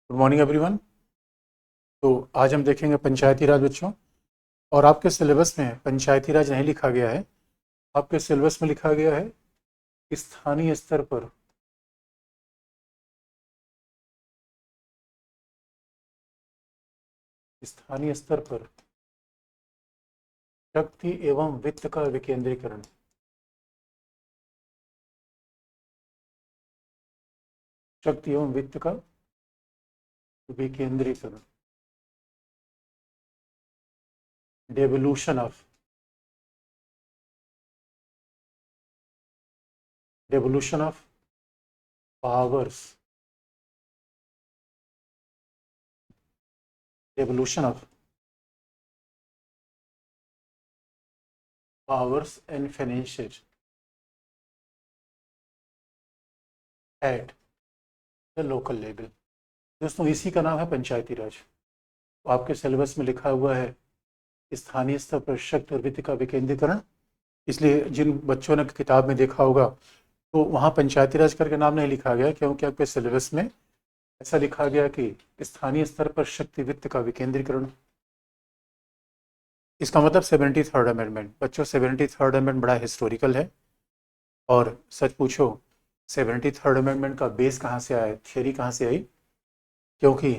Good morning everyone. तो आज हम देखेंगे पंचायती राज बच्चों। और आपके सिलेबस में पंचायती राज नहीं लिखा गया है। आपके सिलेबस में लिखा गया है स्थानीय स्तर पर स्थानीय स्तर पर शक्ति एवं वित्त का विकेंद्रीकरण। शक्ति एवं वित्त का विकेंद्रीकरण। Devolution of powers. Devolution of powers and financial at the local level. दोस्तों, इसी का नाम है पंचायती राज। तो आपके सिलेबस में लिखा हुआ है स्थानीय स्तर पर शक्ति और वित्त का विकेंद्रीकरण। इसलिए जिन बच्चों ने किताब में देखा होगा तो वहाँ पंचायती राज करके नाम नहीं लिखा गया, क्योंकि आपके सिलेबस में ऐसा लिखा गया कि स्थानीय स्तर पर शक्ति वित्त का विकेंद्रीकरण। इसका मतलब 73rd अमेंडमेंट। बच्चों, 73rd अमेंडमेंट बड़ा हिस्टोरिकल है। और सच पूछो, 73rd अमेंडमेंट का बेस कहाँ से आया, थियरी कहाँ से आई? क्योंकि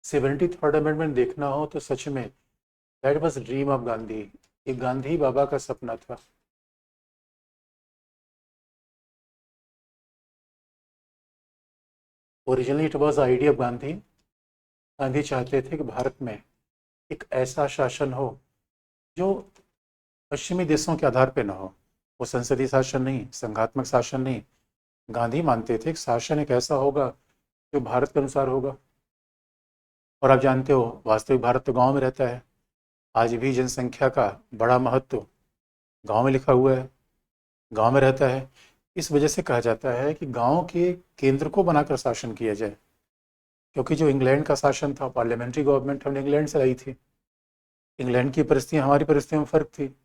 73rd अमेंडमेंट देखना हो तो सच में that was dream of Gandhi. ये गांधी बाबा का सपना था। Originally it was idea of Gandhi. Gandhi चाहते थे कि भारत में एक ऐसा शासन हो जो पश्चिमी देशों के आधार पे ना हो। वो संसदीय शासन नहीं, संघात्मक शासन नहीं। गांधी मानते थे कि शासन एक ऐसा होगा जो भारत के अनुसार होगा। और आप जानते हो, वास्तविक भारत तो गांव में रहता है। आज भी जनसंख्या का बड़ा महत्व गांव में लिखा हुआ है, गांव में रहता है। इस वजह से कहा जाता है कि गांव के केंद्र को बनाकर शासन किया जाए। क्योंकि जो इंग्लैंड का शासन था, पार्लियामेंट्री गवर्नमेंट हमने इंग्लैंड से लाई थी। इंग्लैंड की परिस्थितियाँ हमारी परिस्थितियों में फ़र्क थी।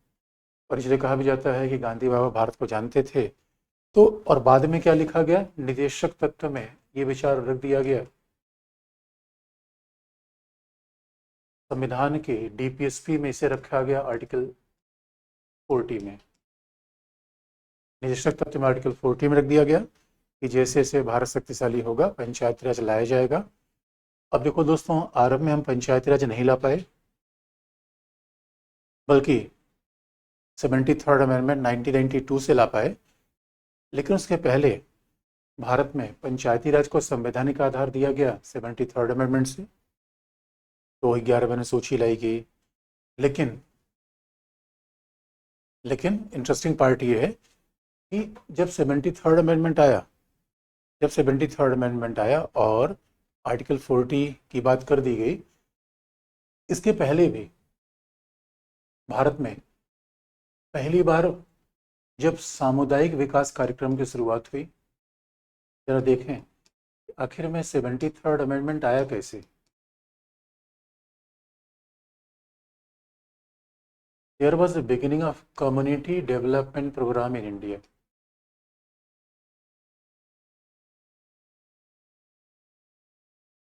और इसलिए कहा भी जाता है कि गांधी बाबा भारत को जानते थे। तो और बाद में क्या लिखा गया, निदेशक तत्व में ये विचार रख दिया गया। संविधान के डीपीएसपी में इसे रखा गया आर्टिकल 40 में। निदेशक तत्व में आर्टिकल 40 में रख दिया गया कि जैसे जैसे भारत शक्तिशाली होगा पंचायती राज लाया जाएगा। अब देखो दोस्तों, आरंभ में हम पंचायती राज नहीं ला पाए, बल्कि 73rd अमेंडमेंट 1992 से ला पाए। लेकिन उसके पहले भारत में पंचायती राज को संवैधानिक आधार दिया गया 73rd अमेंडमेंट से। तो 11 अनुसूची लाई गई। लेकिन लेकिन इंटरेस्टिंग पार्ट ये है कि जब 73rd अमेंडमेंट आया, और आर्टिकल 40 की बात कर दी गई, इसके पहले भी भारत में पहली बार जब सामुदायिक विकास कार्यक्रम की शुरुआत हुई, जरा देखें आखिर में 73rd अमेंडमेंट आया कैसे। There was the beginning of community development program in India.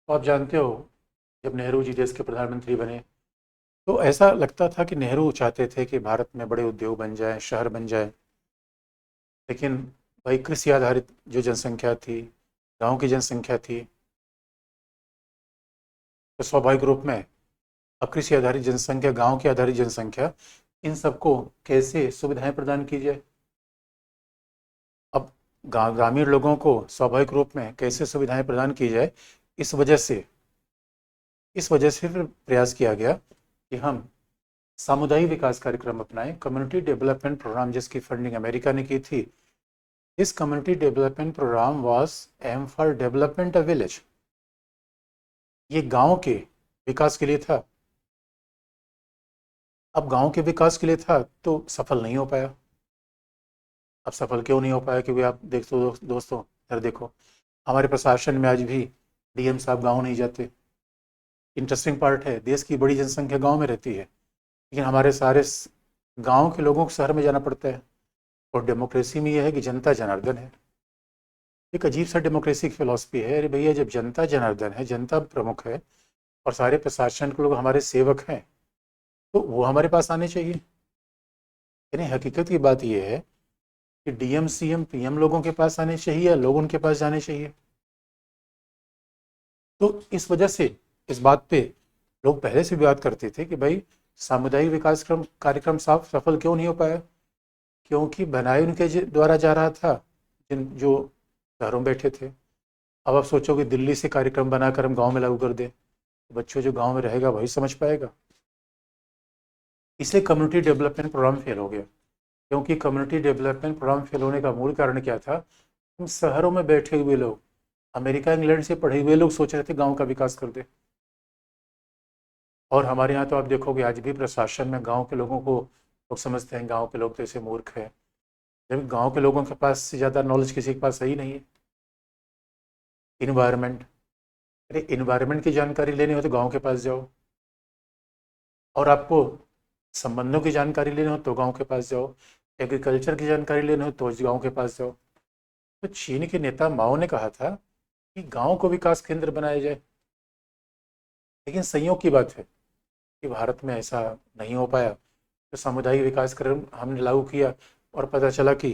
तो आप जानते हो, जब नेहरू जी देश के प्रधानमंत्री बने तो ऐसा लगता था कि नेहरू चाहते थे कि भारत में बड़े उद्योग बन जाएं, शहर बन जाएं। लेकिन भाई, कृषि आधारित जो जनसंख्या थी, गांव की जनसंख्या थी, तो स्वाभाविक रूप में अब कृषि आधारित जनसंख्या, गांव की आधारित जनसंख्या, इन सबको कैसे सुविधाएं प्रदान की जाए। अब ग्रामीण लोगों को स्वाभाविक रूप में कैसे सुविधाएं प्रदान की जाए, इस वजह से फिर प्रयास किया गया कि हम सामुदायिक विकास कार्यक्रम अपनाएं, कम्युनिटी डेवलपमेंट प्रोग्राम, जिसकी फंडिंग अमेरिका ने की थी। This community development program was aim for development a village. ये गांव के विकास के लिए था। अब गांव के विकास के लिए था तो सफल नहीं हो पाया। अब सफल क्यों नहीं हो पाया? क्योंकि आप दोस्तों, यार देखो, हमारे प्रशासन में आज भी डीएम साहब गांव नहीं जाते। इंटरेस्टिंग पार्ट है, देश की बड़ी जनसंख्या गांव में रहती है, लेकिन हमारे सारे गांव के लोगों को शहर में जाना पड़ता है। और डेमोक्रेसी में यह है कि जनता जनार्दन है। एक अजीब सा डेमोक्रेसी की फिलॉसफी है। अरे भैया, जब जनता जनार्दन है, जनता प्रमुख है और सारे प्रशासन के लोग हमारे सेवक हैं, तो वो हमारे पास आने चाहिए। यानी हकीकत की बात यह है कि डीएम सीएम पीएम लोगों के पास आने चाहिए या लोग उनके पास जाने चाहिए। तो इस वजह से इस बात पे लोग पहले से भी बात करते थे कि भाई सामुदायिक विकास कार्यक्रम साफ सफल क्यों नहीं हो पाया, क्योंकि बनाए उनके द्वारा जा रहा था जिन जो शहरों में बैठे थे। अब आप सोचो कि दिल्ली से कार्यक्रम बनाकर हम गांव में लागू कर दें, तो बच्चों जो गांव में रहेगा वही समझ पाएगा। इसलिए कम्युनिटी डेवलपमेंट प्रोग्राम फेल हो गया, क्योंकि कम्युनिटी डेवलपमेंट प्रोग्राम फेल होने का मूल कारण क्या था? हम शहरों में बैठे हुए लोग, अमेरिका इंग्लैंड से पढ़े हुए लोग सोच रहे थे गांव का विकास कर दे। और हमारे यहाँ तो आप देखोगे आज भी प्रशासन में गांव के लोगों को लोग समझते हैं गांव के लोग तो ऐसे मूर्ख हैं, जब गांव के लोगों के पास से ज़्यादा नॉलेज किसी के पास सही नहीं है। इन्वायरमेंट, अरे इन्वायरमेंट की जानकारी लेनी हो तो गांव के पास जाओ, और आपको संबंधों की जानकारी लेनी हो तो गांव के पास जाओ, एग्रीकल्चर की जानकारी लेनी हो तो गांव के पास जाओ। तो चीन के नेता माओ ने कहा था कि गांव को विकास केंद्र बनाया जाए, लेकिन संयोग की बात है कि भारत में ऐसा नहीं हो पाया। तो सामुदायिक विकास कार्यक्रम हमने लागू किया और पता चला कि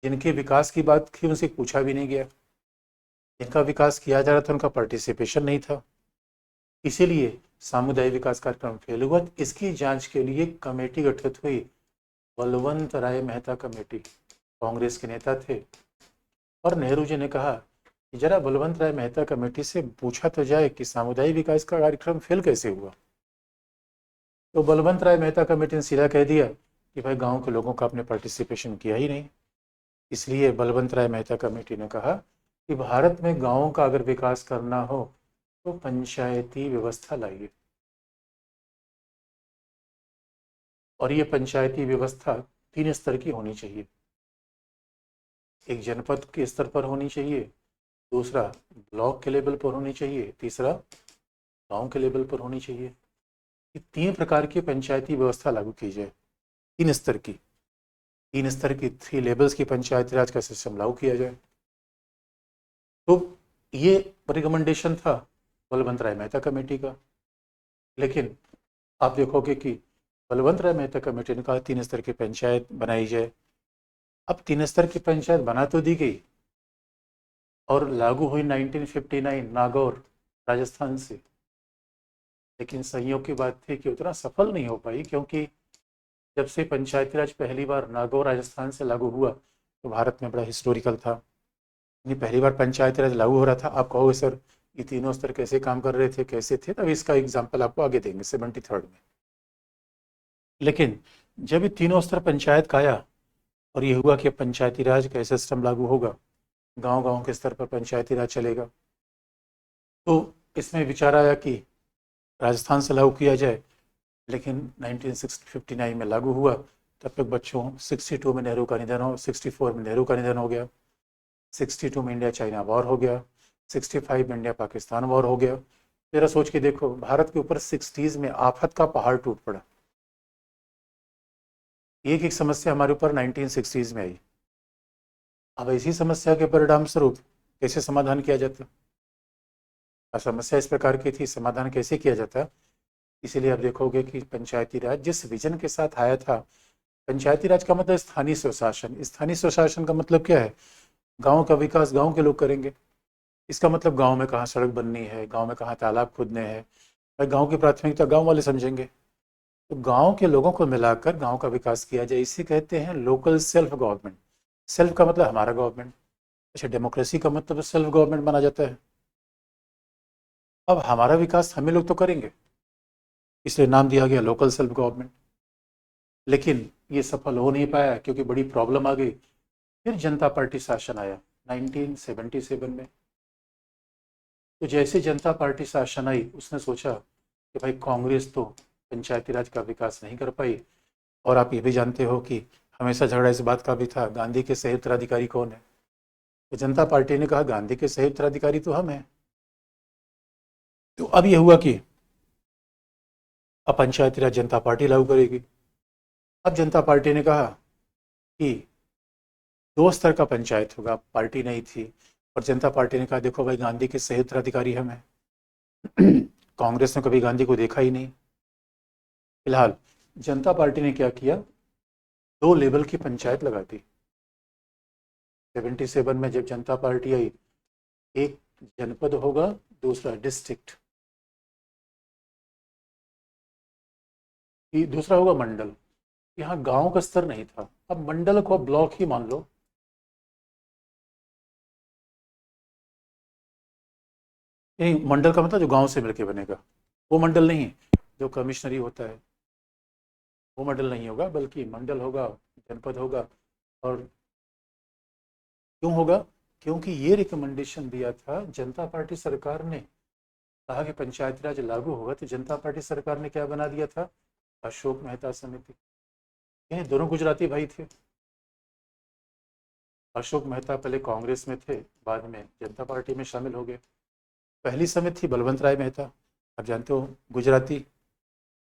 जिनके विकास की बात थी उनसे पूछा भी नहीं गया, जिनका विकास किया जा रहा था उनका पार्टिसिपेशन नहीं था। इसीलिए सामुदायिक विकास कार्यक्रम फेल हुआ। इसकी जांच के लिए कमेटी गठित हुई, बलवंत राय मेहता कमेटी, कांग्रेस के नेता थे। और नेहरू जी ने कहा कि जरा बलवंत राय मेहता कमेटी से पूछा तो जाए कि सामुदायिक विकास का कार्यक्रम फेल कैसे हुआ। तो बलवंत राय मेहता कमेटी ने सीधा कह दिया कि भाई गांव के लोगों का आपने पार्टिसिपेशन किया ही नहीं। इसलिए बलवंत राय मेहता कमेटी ने कहा कि भारत में गांवों का अगर विकास करना हो तो पंचायती व्यवस्था लाइए। और ये पंचायती व्यवस्था 3 स्तर की होनी चाहिए। एक जनपद के स्तर पर होनी चाहिए, दूसरा ब्लॉक के लेवल पर होनी चाहिए, तीसरा गांव के लेवल पर होनी चाहिए। ये 3 प्रकार की पंचायती व्यवस्था लागू की जाए, 3 स्तर की, 3 स्तर की 3 लेवल्स की पंचायती राज का सिस्टम लागू किया जाए। तो ये रिकमेंडेशन था बलवंत राय मेहता कमेटी का। लेकिन आप देखोगे कि बलवंत राय मेहता कमेटी ने कहा 3 स्तर की पंचायत बनाई जाए। अब 3 स्तर की पंचायत बना तो दी गई और लागू हुई 1959 नागौर राजस्थान से, लेकिन संयोग की बात थी कि उतना सफल नहीं हो पाई, क्योंकि जब से पंचायती राज पहली बार नागौर राजस्थान से लागू हुआ तो भारत में बड़ा हिस्टोरिकल था। यानी पहली बार पंचायती राज लागू हो रहा था। आप कहोगे सर ये तीनों स्तर कैसे काम कर रहे थे, कैसे थे? तब इसका एग्जाम्पल आपको आगे देंगे 73rd में। लेकिन जब ये तीनों स्तर पंचायत का आया और ये हुआ कि पंचायती राज का सिस्टम लागू होगा, गांव गांव के स्तर पर पंचायती राज चलेगा, तो इसमें विचार आया कि राजस्थान से लागू किया जाए। लेकिन 1959 में लागू हुआ, तब तक बच्चों 62 में नेहरू का निधन हो, 64 में नेहरू का निधन हो गया, 62 में इंडिया चाइना वॉर हो गया, 65 में इंडिया पाकिस्तान वॉर हो गया। जरा सोच के देखो, भारत के ऊपर 60s में आफत का पहाड़ टूट पड़ा। एक एक समस्या हमारे ऊपर 1960s में आई। अब ऐसी समस्या के परिणाम स्वरूप कैसे समाधान किया जाता? समस्या इस प्रकार की थी, समाधान कैसे किया जाता? इसीलिए आप देखोगे कि पंचायती राज जिस विजन के साथ आया था, पंचायती राज का मतलब स्थानीय स्वशासन। स्थानीय स्वशासन का मतलब क्या है? गांव का विकास गांव के लोग करेंगे। इसका मतलब गांव में कहाँ सड़क बननी है, गांव में कहाँ तालाब खोदने हैं, भाई गांव की प्राथमिकता गांव वाले समझेंगे। तो गांव के लोगों को मिलाकर गांव का विकास किया जाए, इसे कहते हैं लोकल सेल्फ गवर्नमेंट। सेल्फ का मतलब हमारा गवर्नमेंट। अच्छा, डेमोक्रेसी का मतलब सेल्फ गवर्नमेंट माना जाता है। अब हमारा विकास हम ही लोग तो करेंगे, इसलिए नाम दिया गया लोकल सेल्फ गवर्नमेंट। लेकिन ये सफल हो नहीं पाया क्योंकि बड़ी प्रॉब्लम आ गई। फिर जनता पार्टी शासन आया 1977 में। तो जैसे जनता पार्टी शासन आई, उसने सोचा कि भाई कांग्रेस तो पंचायती राज का विकास नहीं कर पाई। और आप ये भी जानते हो कि हमेशा झगड़ा इस बात का भी था, गांधी के सही उत्तराधिकारी कौन है? तो जनता पार्टी ने कहा गांधी के सही उत्तराधिकारी तो हम हैं। तो अब ये हुआ कि अब पंचायती राज जनता पार्टी लागू करेगी। अब जनता पार्टी ने कहा कि 2 स्तर का पंचायत होगा, पार्टी नहीं थी, और जनता पार्टी ने कहा देखो भाई गांधी के सही उत्तराधिकारी हम हैं। कांग्रेस ने कभी गांधी को देखा ही नहीं। फिलहाल जनता पार्टी ने क्या किया, 2 लेवल की पंचायत लगा दी। 77 में जब जनता पार्टी आई, एक जनपद होगा, दूसरा डिस्ट्रिक्ट, दूसरा होगा मंडल। यहाँ गांव का स्तर नहीं था, अब मंडल को ब्लॉक ही मान लो। नहीं, मंडल का मतलब जो गांव से मिलके बनेगा, वो मंडल नहीं। जो कमिश्नरी होता है वो मंडल नहीं होगा, बल्कि मंडल होगा, जनपद होगा। और क्यों होगा? क्योंकि ये रिकमेंडेशन दिया था जनता पार्टी सरकार ने। कहा कि पंचायती राज लागू होगा, तो जनता पार्टी सरकार ने क्या बना दिया था, अशोक मेहता समिति। ये दोनों गुजराती भाई थे। अशोक मेहता पहले कांग्रेस में थे, बाद में जनता पार्टी में शामिल हो गए। पहली समिति थी बलवंत राय मेहता, आप जानते हो, गुजराती।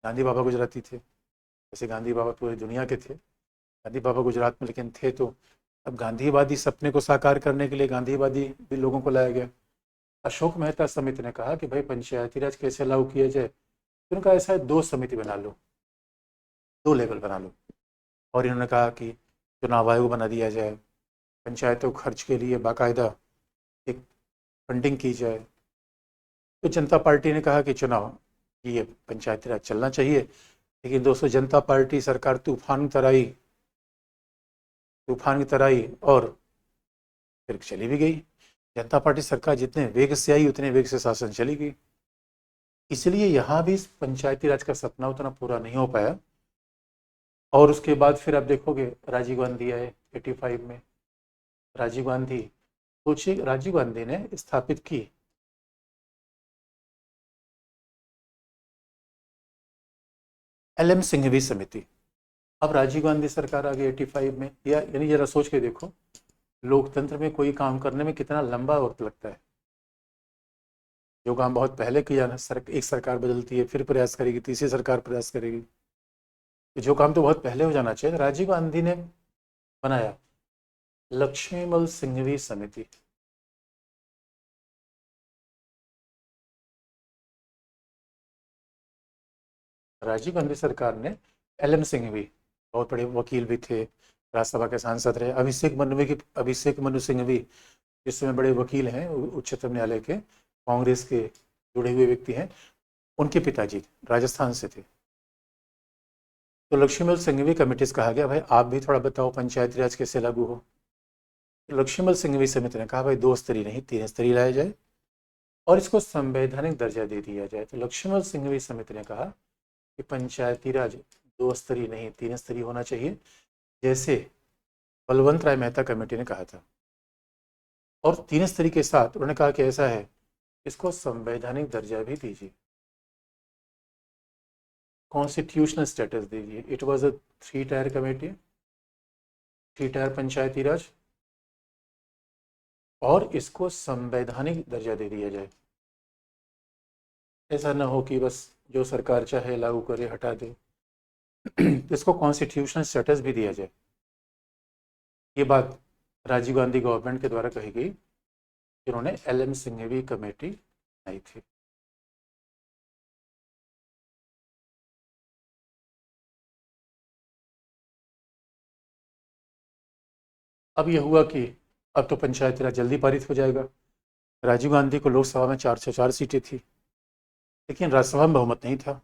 गांधी बाबा गुजराती थे, जैसे गांधी बाबा पूरी दुनिया के थे, गांधी बाबा गुजरात में लेकिन थे। तो अब गांधीवादी सपने को साकार करने के लिए गांधीवादी भी लोगों को लाया गया। अशोक मेहता समिति ने कहा कि भाई पंचायती राज कैसे लागू किया जाए, तो उन्होंने कहा ऐसा है 2 समिति बना लो, 2 लेवल बना लो। और इन्होंने कहा कि चुनाव आयोग बना दिया जाए, पंचायतों खर्च के लिए बाकायदा एक फंडिंग की जाए। तो जनता पार्टी ने कहा कि चुनाव, ये पंचायती राज चलना चाहिए। लेकिन दोस्तों, जनता पार्टी सरकार तूफान की तरह आई और फिर चली भी गई। जनता पार्टी सरकार जितने वेग से आई उतने वेग से शासन चली गई। इसलिए यहाँ भी पंचायती राज का सपना उतना पूरा नहीं हो पाया। और उसके बाद फिर आप देखोगे राजीव गांधी आए 85 में। राजीव गांधी, सोचिए, राजीव गांधी ने स्थापित की LM सिंघवी समिति। अब राजीव गांधी सरकार आ गई 85 में, या यानी जरा सोच के देखो, लोकतंत्र में कोई काम करने में कितना लंबा वक्त लगता है। जो काम बहुत पहले किया ना, एक सरकार बदलती है, फिर प्रयास करेगी, तीसरी सरकार प्रयास करेगी। तो जो काम तो बहुत पहले हो जाना चाहिए, राजीव गांधी ने बनाया लक्ष्मीमल सिंघवी समिति। राजीव गांधी सरकार ने LM सिंघवी, बहुत बड़े वकील भी थे, राज्यसभा के सांसद रहे। अभिषेक मनु सिंघवी, इस समय बड़े वकील हैं, उच्चतम न्यायालय के, कांग्रेस के जुड़े हुए व्यक्ति हैं। उनके पिताजी राजस्थान से थे। तो लक्ष्मीमल सिंघवी कमेटी से कहा गया भाई आप भी थोड़ा बताओ पंचायती राज कैसे लागू हो। तो लक्ष्मीमल सिंघवी समिति ने कहा भाई 2 स्तरीय नहीं 3 स्तरीय लाया जाए और इसको संवैधानिक दर्जा दे दिया जाए। तो लक्ष्मीमल सिंघवी समिति ने कहा कि पंचायती राज 2 स्तरीय नहीं 3 स्तरीय होना चाहिए, जैसे बलवंत राय मेहता कमेटी ने कहा था। और 3 स्तरीय के साथ उन्होंने कहा कि ऐसा है, इसको संवैधानिक दर्जा भी दीजिए, कॉन्स्टिट्यूशनल स्टेटस दीजिए। It was a 3 tier committee, 3 tier panchayati raj, और इसको संवैधानिक दर्जा दे दिया जाए। ऐसा ना हो कि बस जो सरकार चाहे लागू करे हटा दे। इसको कॉन्स्टिट्यूशनल स्टेटस भी दिया जाए। ये बात राजीव गांधी गवर्नमेंट के द्वारा कही गई, जिन्होंने LM सिंघवी कमेटी बनाई थी। अब ये हुआ कि अब तो पंचायती राज जल्दी पारित हो जाएगा। राजीव गांधी को लोकसभा में 404 सीटें थी, लेकिन राज्यसभा में बहुमत नहीं था।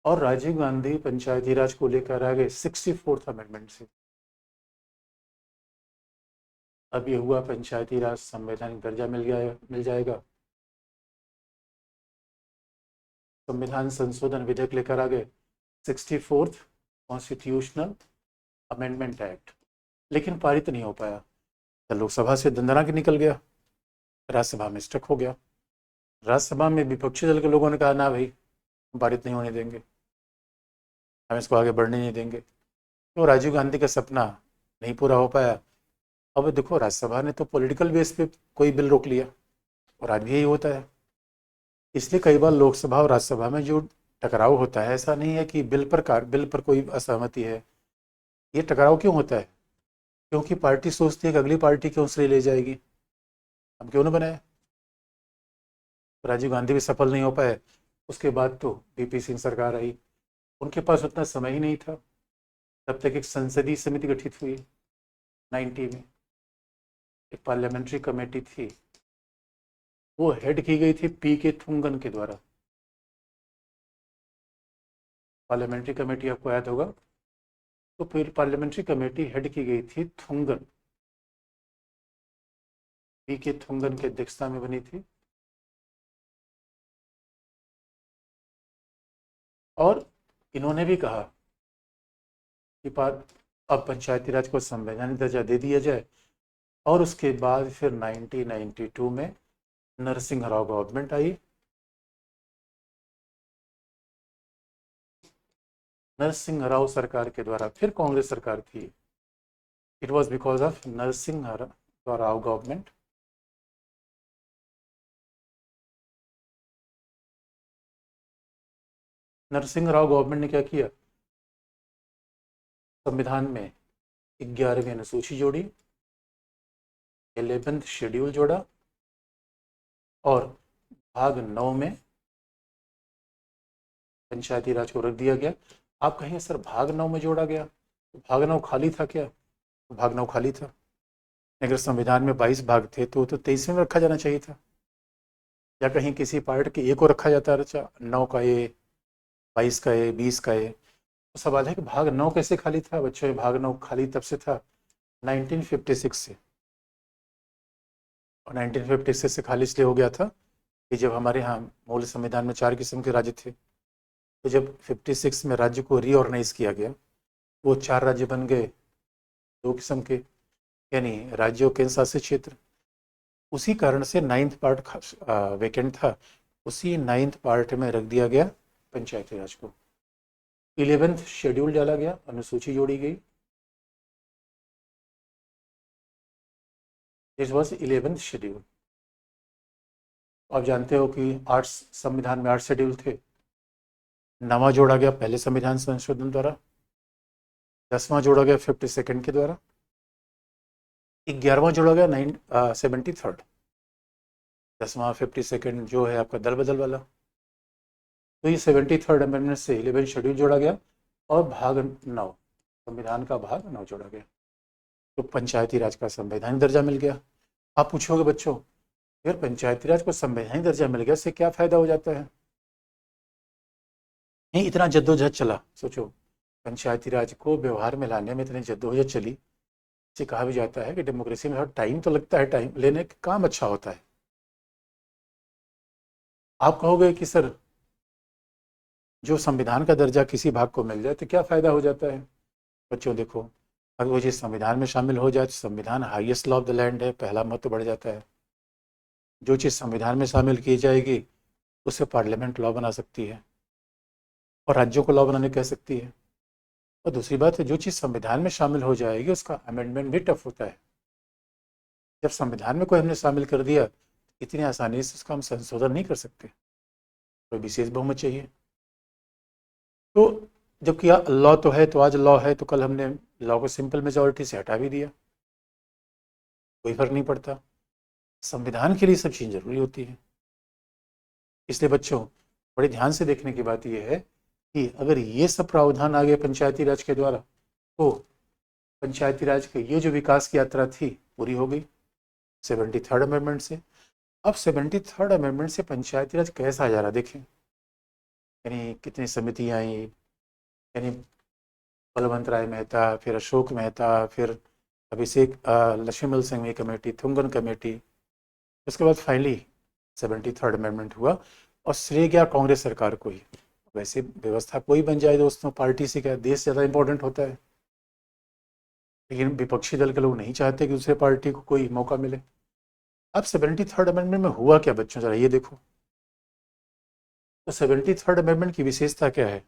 और राजीव गांधी पंचायती राज को लेकर आ गए 64th अमेंडमेंट से। अब ये हुआ पंचायती राज संवैधानिक दर्जा मिल जाएगा। संविधान संशोधन विधेयक लेकर आ गए 64th कॉन्स्टिट्यूशनल अमेंडमेंट एक्ट, लेकिन पारित नहीं हो पाया। तो लोकसभा से दंदना के निकल गया, राज्यसभा में स्टक हो गया। राज्यसभा में विपक्षी दल के लोगों ने कहा ना भाई, पारित नहीं होने देंगे, हम इसको आगे बढ़ने नहीं देंगे। तो राजीव गांधी का सपना नहीं पूरा हो पाया। अब देखो, राज्यसभा ने तो पॉलिटिकल बेस पे कोई बिल रोक लिया, और आज भी यही होता है। इसलिए कई बार लोकसभा और राज्यसभा में जो टकराव होता है, ऐसा नहीं है कि बिल पर कोई असहमति है। ये टकराव क्यों होता है? क्योंकि पार्टी सोचती है कि अगली पार्टी क्यों श्रेय ले जाएगी। हम क्यों ना बनाए। राजीव गांधी भी सफल नहीं हो पाए, उसके बाद तो वीपी सिंह सरकार आई, उनके पास उतना समय ही नहीं था। तब तक एक संसदीय समिति गठित हुई 90 में, एक पार्लियामेंट्री कमेटी थी, वो हेड की गई थी पी के थुंगन के द्वारा। पार्लियामेंट्री कमेटी आपको याद होगा, तो फिर पार्लियामेंट्री कमेटी हेड की गई थी थुंगन, पी के थुंगन की अध्यक्षता में बनी थी। और इन्होंने भी कहा कि अब पंचायती राज को संवैधानिक दर्जा दे दिया जाए। और उसके बाद फिर 1992 में नरसिंह राव गवर्नमेंट आई। नरसिंह राव सरकार के द्वारा, फिर कांग्रेस सरकार थी। It was because of Narasimha Rao government. Narasimha Rao government ने क्या किया, संविधान में 11वीं अनुसूची जोड़ी, 11th शेड्यूल जोड़ा, और भाग 9 में पंचायती राज को रख दिया गया। आप कहेंगे सर भाग 9 में जोड़ा गया, तो भाग 9 खाली था क्या? तो भाग 9 खाली था। अगर संविधान में 22 भाग थे तो 23वें में रखा जाना चाहिए था, या कहीं किसी पार्ट के ए को रखा जाता है, अच्छा 9 का ए, 22 का ए, 20 का ए। तो सवाल है कि भाग 9 कैसे खाली था बच्चों? ये भाग 9 खाली तब से था 1956 से। और 1956 से खाली इसलिए हो गया था कि जब हमारे यहाँ मूल संविधान में 4 किस्म के राज्य थे, तो जब 56 में राज्य को रीऑर्गेनाइज किया गया, वो 4 राज्य बन गए 2 किस्म के, यानी राज्य और केंद्र शासित क्षेत्र। उसी कारण से 9th पार्ट वेकेंट था, उसी 9th पार्ट में रख दिया गया पंचायती राज को। 11th शेड्यूल डाला गया, अनुसूची जोड़ी गई। This was 11th schedule. आप जानते हो कि 8 संविधान में 8 शेड्यूल थे, नवा जोड़ा गया पहले संविधान संशोधन द्वारा, 10वां जोड़ा गया 52nd के द्वारा, 11वां जोड़ा गया 73rd, 10वां 52nd जो है आपका दल बदल वाला। तो ये 73rd अमेंडमेंट से 11 शेड्यूल जोड़ा गया, और भाग 9, संविधान का भाग 9 जोड़ा गया। तो पंचायती राज का संवैधानिक दर्जा मिल गया। आप पूछोगे बच्चों, अगर पंचायती राज को संवैधानिक दर्जा मिल गया, इससे क्या फायदा हो जाता है? नहीं, इतना जद्दोजहद चला, सोचो पंचायती राज को व्यवहार में लाने में इतनी जद्दोजहद चली। इसे कहा भी जाता है कि डेमोक्रेसी में थोड़ा टाइम तो लगता है, टाइम लेने का काम अच्छा होता है। आप कहोगे कि सर जो संविधान का दर्जा किसी भाग को मिल जाए तो क्या फायदा हो जाता है? बच्चों देखो, अगर वो चीज़ संविधान में शामिल हो जाए तो संविधान highest law of the land है, पहला महत्व बढ़ जाता है। जो चीज़ संविधान में शामिल की जाएगी उसे पार्लियामेंट लॉ बना सकती है, और राज्यों को लॉ बनाने कह सकती है। और दूसरी बात है, जो चीज़ संविधान में शामिल हो जाएगी उसका अमेंडमेंट भी टफ होता है। जब संविधान में कोई हमने शामिल कर दिया, इतनी आसानी से उसका हम संशोधन नहीं कर सकते, कोई विशेष बहुमत चाहिए। तो जबकि लॉ तो है, तो आज लॉ है, तो कल हमने लॉ को सिंपल मेजोरिटी से हटा भी दिया, कोई फर्क नहीं पड़ता। संविधान के लिए सब चीज़ जरूरी होती है। इसलिए बच्चों, बड़े ध्यान से देखने की बात यह है कि अगर ये सब प्रावधान आ गए पंचायती राज के द्वारा, तो पंचायती राज की ये जो विकास की यात्रा थी पूरी हो गई 73rd अमेंडमेंट से। अब 73rd अमेंडमेंट से पंचायती राज कैसा जा रहा देखें, यानी कितनी समितियां आई, यानी बलवंत राय मेहता, फिर अशोक मेहता, फिर अभिषेक लक्ष्मण सिंह की कमेटी, थुंगन कमेटी, उसके बाद फाइनली 73rd अमेंडमेंट हुआ। और श्रेय गया कांग्रेस सरकार को ही। वैसे व्यवस्था कोई बन जाए दोस्तों, पार्टी से क्या, देश ज़्यादा इंपॉर्टेंट होता है। लेकिन विपक्षी दल के लोग नहीं चाहते कि दूसरे पार्टी को कोई मौका मिले। अब 73rd अमेंडमेंट में हुआ क्या बच्चों, जरा ये देखो। तो 73rd अमेंडमेंट की विशेषता क्या है?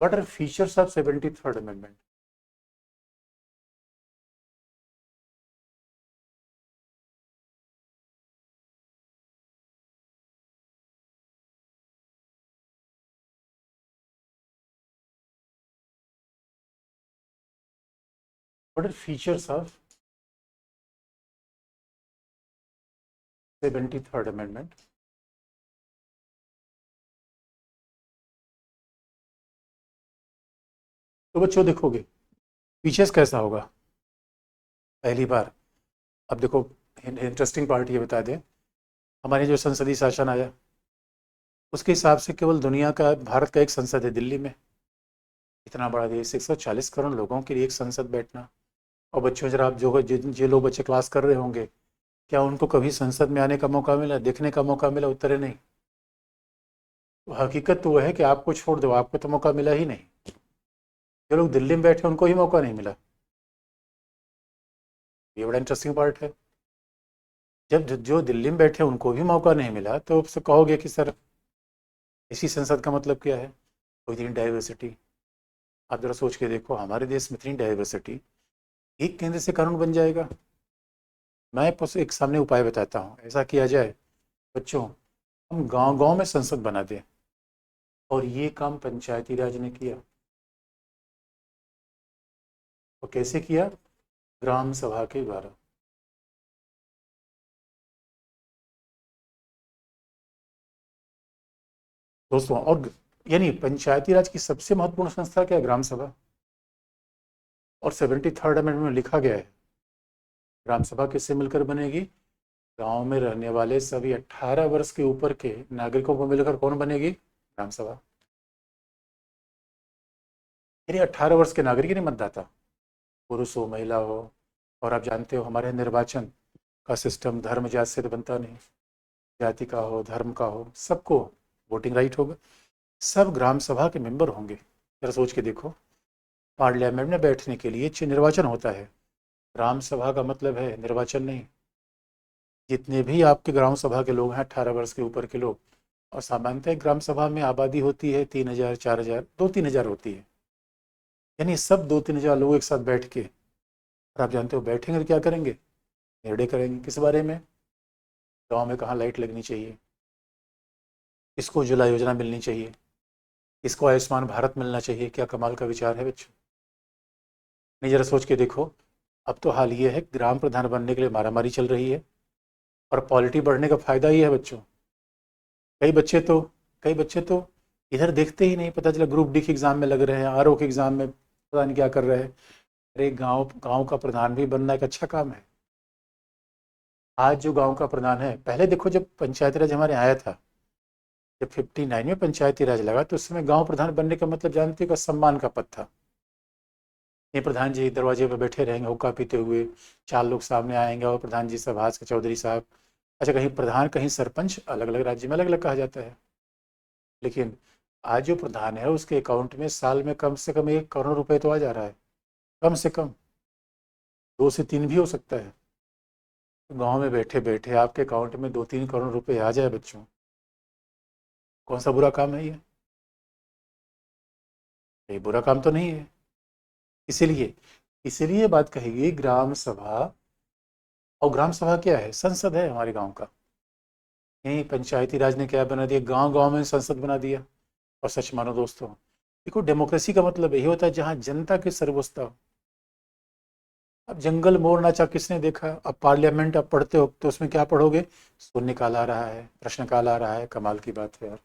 What are features of 73rd amendment? What are features of 73rd amendment. तो बच्चों देखोगे पीछे से कैसा होगा पहली बार। अब देखो इंटरेस्टिंग पार्ट ये बता दें, हमारे जो संसदीय शासन आया उसके हिसाब से केवल दुनिया का भारत का एक संसद है दिल्ली में। इतना बड़ा देश, 140 करोड़ लोगों के लिए एक संसद बैठना। और बच्चों जरा आप जो लोग बच्चे क्लास कर रहे होंगे, क्या उनको कभी संसद में आने का मौका मिला, देखने का मौका मिला? उत्तर है नहीं। तो हकीकत तो वह है कि आपको छोड़ दो, आपको तो मौका मिला ही नहीं। जो लोग दिल्ली में बैठे उनको ही मौका नहीं मिला। ये बड़ा इंटरेस्टिंग पार्ट है। जब जो दिल्ली में बैठे उनको भी मौका नहीं मिला तो उससे कहोगे कि सर इसी संसद का मतलब क्या है? तो इतनी डाइवर्सिटी, आप जरा सोच के देखो हमारे देश में इतनी डाइवर्सिटी, एक केंद्र से कानून बन जाएगा। मैं एक सामने उपाय बताता हूँ, ऐसा किया जाए बच्चों, हम गांव गांव में संसद बना दें। और ये काम पंचायती राज ने किया। और कैसे किया? ग्राम सभा के द्वारा। दोस्तों, और यानी पंचायती राज की सबसे महत्वपूर्ण संस्था क्या है? ग्राम सभा। और 73rd अमेंडमेंट में लिखा गया है ग्राम सभा किससे मिलकर बनेगी? गांव में रहने वाले सभी 18 वर्ष के ऊपर के नागरिकों को मिलकर कौन बनेगी? ग्राम सभा। यानी 18 वर्ष के नागरिक नहीं, मतदाता, पुरुष हो महिला हो। और आप जानते हो हमारे निर्वाचन का सिस्टम धर्म जाति से तो बनता नहीं, जाति का हो धर्म का हो सबको वोटिंग राइट होगा। सब ग्राम सभा के मेंबर होंगे। जरा सोच के देखो, पार्लियामेंट में बैठने के लिए निर्वाचन होता है। ग्राम सभा का मतलब है निर्वाचन नहीं। जितने भी आपके ग्राम सभा के लोग हैं 18 वर्ष के ऊपर के लोग, और सामान्यतः ग्राम सभा में आबादी होती है 3,000 4,000 2-3 हज़ार होती है। यानी सब 2-3 हज़ार लोग एक साथ बैठ के, और आप जानते हो बैठेंगे तो क्या करेंगे? निर्णय करेंगे किस बारे में? गांव में कहाँ लाइट लगनी चाहिए, किसको उज्ज्वला योजना मिलनी चाहिए, किसको आयुष्मान भारत मिलना चाहिए। क्या कमाल का विचार है बच्चों। नहीं, जरा सोच के देखो, अब तो हाल ये है ग्राम प्रधान बनने के लिए मारामारी चल रही है। और पॉलिटी बढ़ने का फायदा ये है बच्चों, कई बच्चे तो कई बच्चे तो इधर देखते ही नहीं, पता चला ग्रुप डी के एग्जाम में लग रहे हैं, आरओ के एग्जाम में पता नहीं क्या कर रहे हैं। अरे गांव गांव का प्रधान भी बनना एक अच्छा काम है। आज जो गांव का प्रधान है, पहले देखो जब पंचायती राज हमारे आया था, जब 59 में पंचायती राज लगा तो उस समय गांव प्रधान बनने का मतलब जानते हो का सम्मान का पद था। ये प्रधान जी दरवाजे पर बैठे रहेंगे हुक्का पीते हुए, 4 लोग सामने आएंगे और प्रधान जी साहब, आज के चौधरी साहब। अच्छा, कहीं प्रधान कहीं सरपंच, अलग अलग राज्य में अलग अलग कहा जाता है। लेकिन आज जो प्रधान है उसके अकाउंट में साल में कम से कम 1 करोड़ रुपए तो आ जा रहा है, कम से कम 2 से 3 भी हो सकता है। तो गाँव में बैठे बैठे आपके अकाउंट में 2-3 करोड़ रुपए आ जाए बच्चों, कौन सा बुरा काम है ये बुरा काम तो नहीं है। इसीलिए इसीलिए बात कहेगी ग्राम सभा। और ग्राम सभा क्या है? संसद है हमारे गांव का। यही पंचायती राज ने क्या बना दिया, गांव गांव में संसद बना दिया। और सच मानो दोस्तों, देखो डेमोक्रेसी का मतलब यही होता है जहां जनता की सर्वोच्चता हो। अब जंगल मोड़ नाचा किसने देखा? अब पार्लियामेंट अब पढ़ते हो तो उसमें क्या पढ़ोगे? शून्यकाल आ रहा है, प्रश्नकाल आ रहा है। कमाल की बात है यार।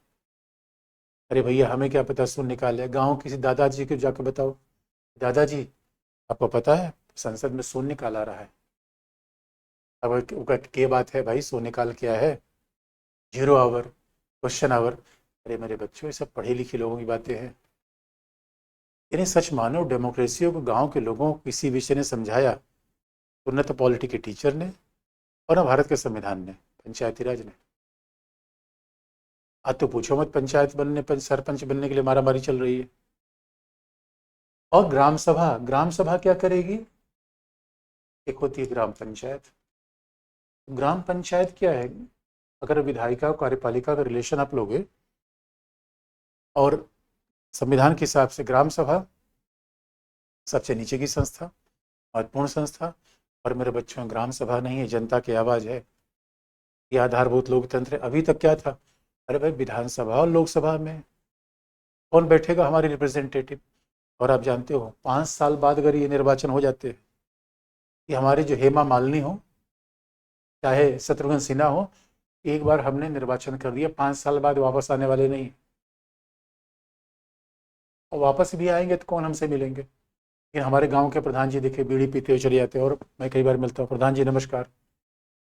अरे भैया हमें क्या पता शून्यकाल है? गाँव किसी दादाजी को जाकर बताओ, दादाजी आपको पता है संसद में शून्यकाल आ रहा है? अब क्या बात है भाई, शून्यकाल क्या है? 0 आवर, क्वेश्चन आवर। अरे मेरे बच्चों, ये सब पढ़े लिखे लोगों की बातें हैं। यानी सच मानो डेमोक्रेसी को गांव के लोगों को किसी विषय ने समझाया तो न तो पॉलिटी के टीचर ने और न भारत के संविधान ने, पंचायती राज ने। आज तो पूछो मत, पंचायत बनने सरपंच बनने के लिए मारामारी चल रही है। और ग्राम सभा क्या करेगी? एक होती है ग्राम पंचायत। ग्राम पंचायत क्या है? अगर विधायिका और कार्यपालिका का रिलेशन आप लोगे, और संविधान के हिसाब से ग्राम सभा सबसे नीचे की संस्था, महत्वपूर्ण संस्था। और मेरे बच्चों, ग्राम सभा नहीं है, जनता की आवाज़ है। ये आधारभूत लोकतंत्र है। अभी तक क्या था? अरे भाई, विधानसभा और लोकसभा में कौन बैठेगा? हमारे रिप्रेजेंटेटिव। और आप जानते हो 5 साल बाद अगर ये निर्वाचन हो जाते हैं, कि हमारे जो हेमा मालिनी हो चाहे शत्रुघ्न सिन्हा हो, एक बार हमने निर्वाचन कर दिया, 5 साल बाद वापस आने वाले नहीं, और वापस भी आएंगे तो कौन हमसे मिलेंगे। लेकिन हमारे गांव के प्रधान जी देखे बीड़ी पीते हुए चले जाते हैं, और मैं कई बार मिलता हूँ, प्रधान जी नमस्कार,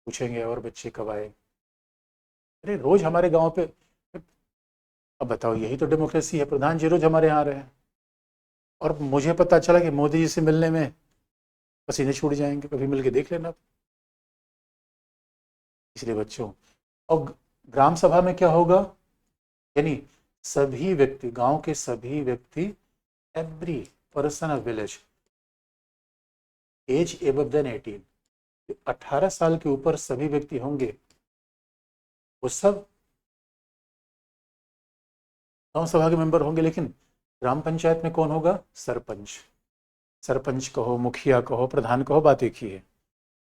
पूछेंगे और बच्चे कब आए। अरे रोज हमारे गांव पे, अब बताओ, यही तो डेमोक्रेसी है, प्रधान जी रोज हमारे यहाँ आ रहे हैं, और मुझे पता चला कि मोदी जी से मिलने में पसीने छूट जाएंगे, कभी मिल के देख लेना। इसलिए बच्चों, और ग्राम सभा में क्या होगा, यानी सभी व्यक्ति, गांव के सभी व्यक्ति, every person of village age above than 18, 18 साल के ऊपर सभी व्यक्ति होंगे, वो सब गांव सभा के मेंबर होंगे। लेकिन ग्राम पंचायत में कौन होगा, सरपंच। सरपंच कहो, मुखिया कहो, प्रधान कहो, बात एक ही है।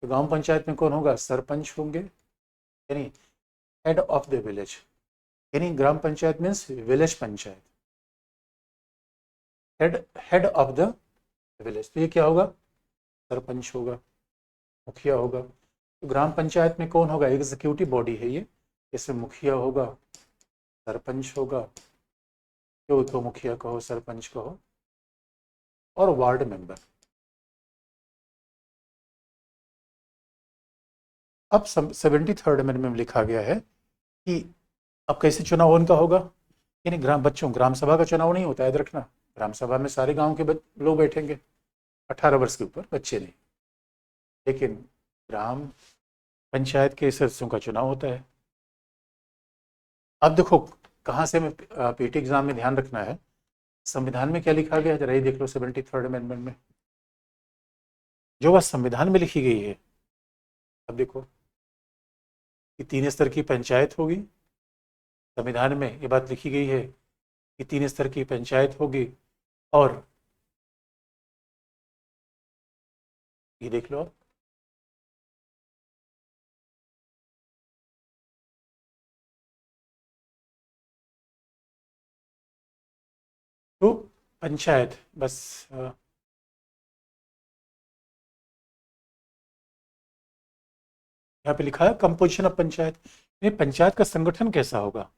तो गांव पंचायत में कौन होगा, सरपंच होंगे, यानी हेड ऑफ द विलेज, यानी gram panchayat means village panchayat, head head of the village. तो ये क्या होगा, सरपंच होगा, मुखिया होगा। तो ग्राम पंचायत में कौन होगा, एग्जीक्यूटिव बॉडी है ये, इसमें मुखिया होगा, सरपंच होगा, जो तो मुखिया कहो, सरपंच कहो, और वार्ड मेंबर। अब 73rd अमेंडमेंट में लिखा गया है कि अब कैसे चुनाव उनका होगा, यानी ग्राम बच्चों, ग्राम सभा का चुनाव नहीं होता है, याद रखना। ग्राम सभा में सारे गांव के लोग बैठेंगे, 18 वर्ष के ऊपर बच्चे नहीं। लेकिन ग्राम पंचायत के सदस्यों का चुनाव होता है। अब देखो कहाँ से हमें पीटी एग्जाम में ध्यान रखना है, संविधान में क्या लिखा गया, जरा ये देख लो 73rd अमेंडमेंट में, जो बात संविधान में लिखी गई है। अब देखो कि 3 स्तर की पंचायत होगी, संविधान में ये बात लिखी गई है कि 3 स्तर की पंचायत होगी, और ये देख लो आप, तो पंचायत बस यहाँ पे लिखा है कंपोजिशन ऑफ पंचायत, यानी पंचायत का संगठन कैसा होगा।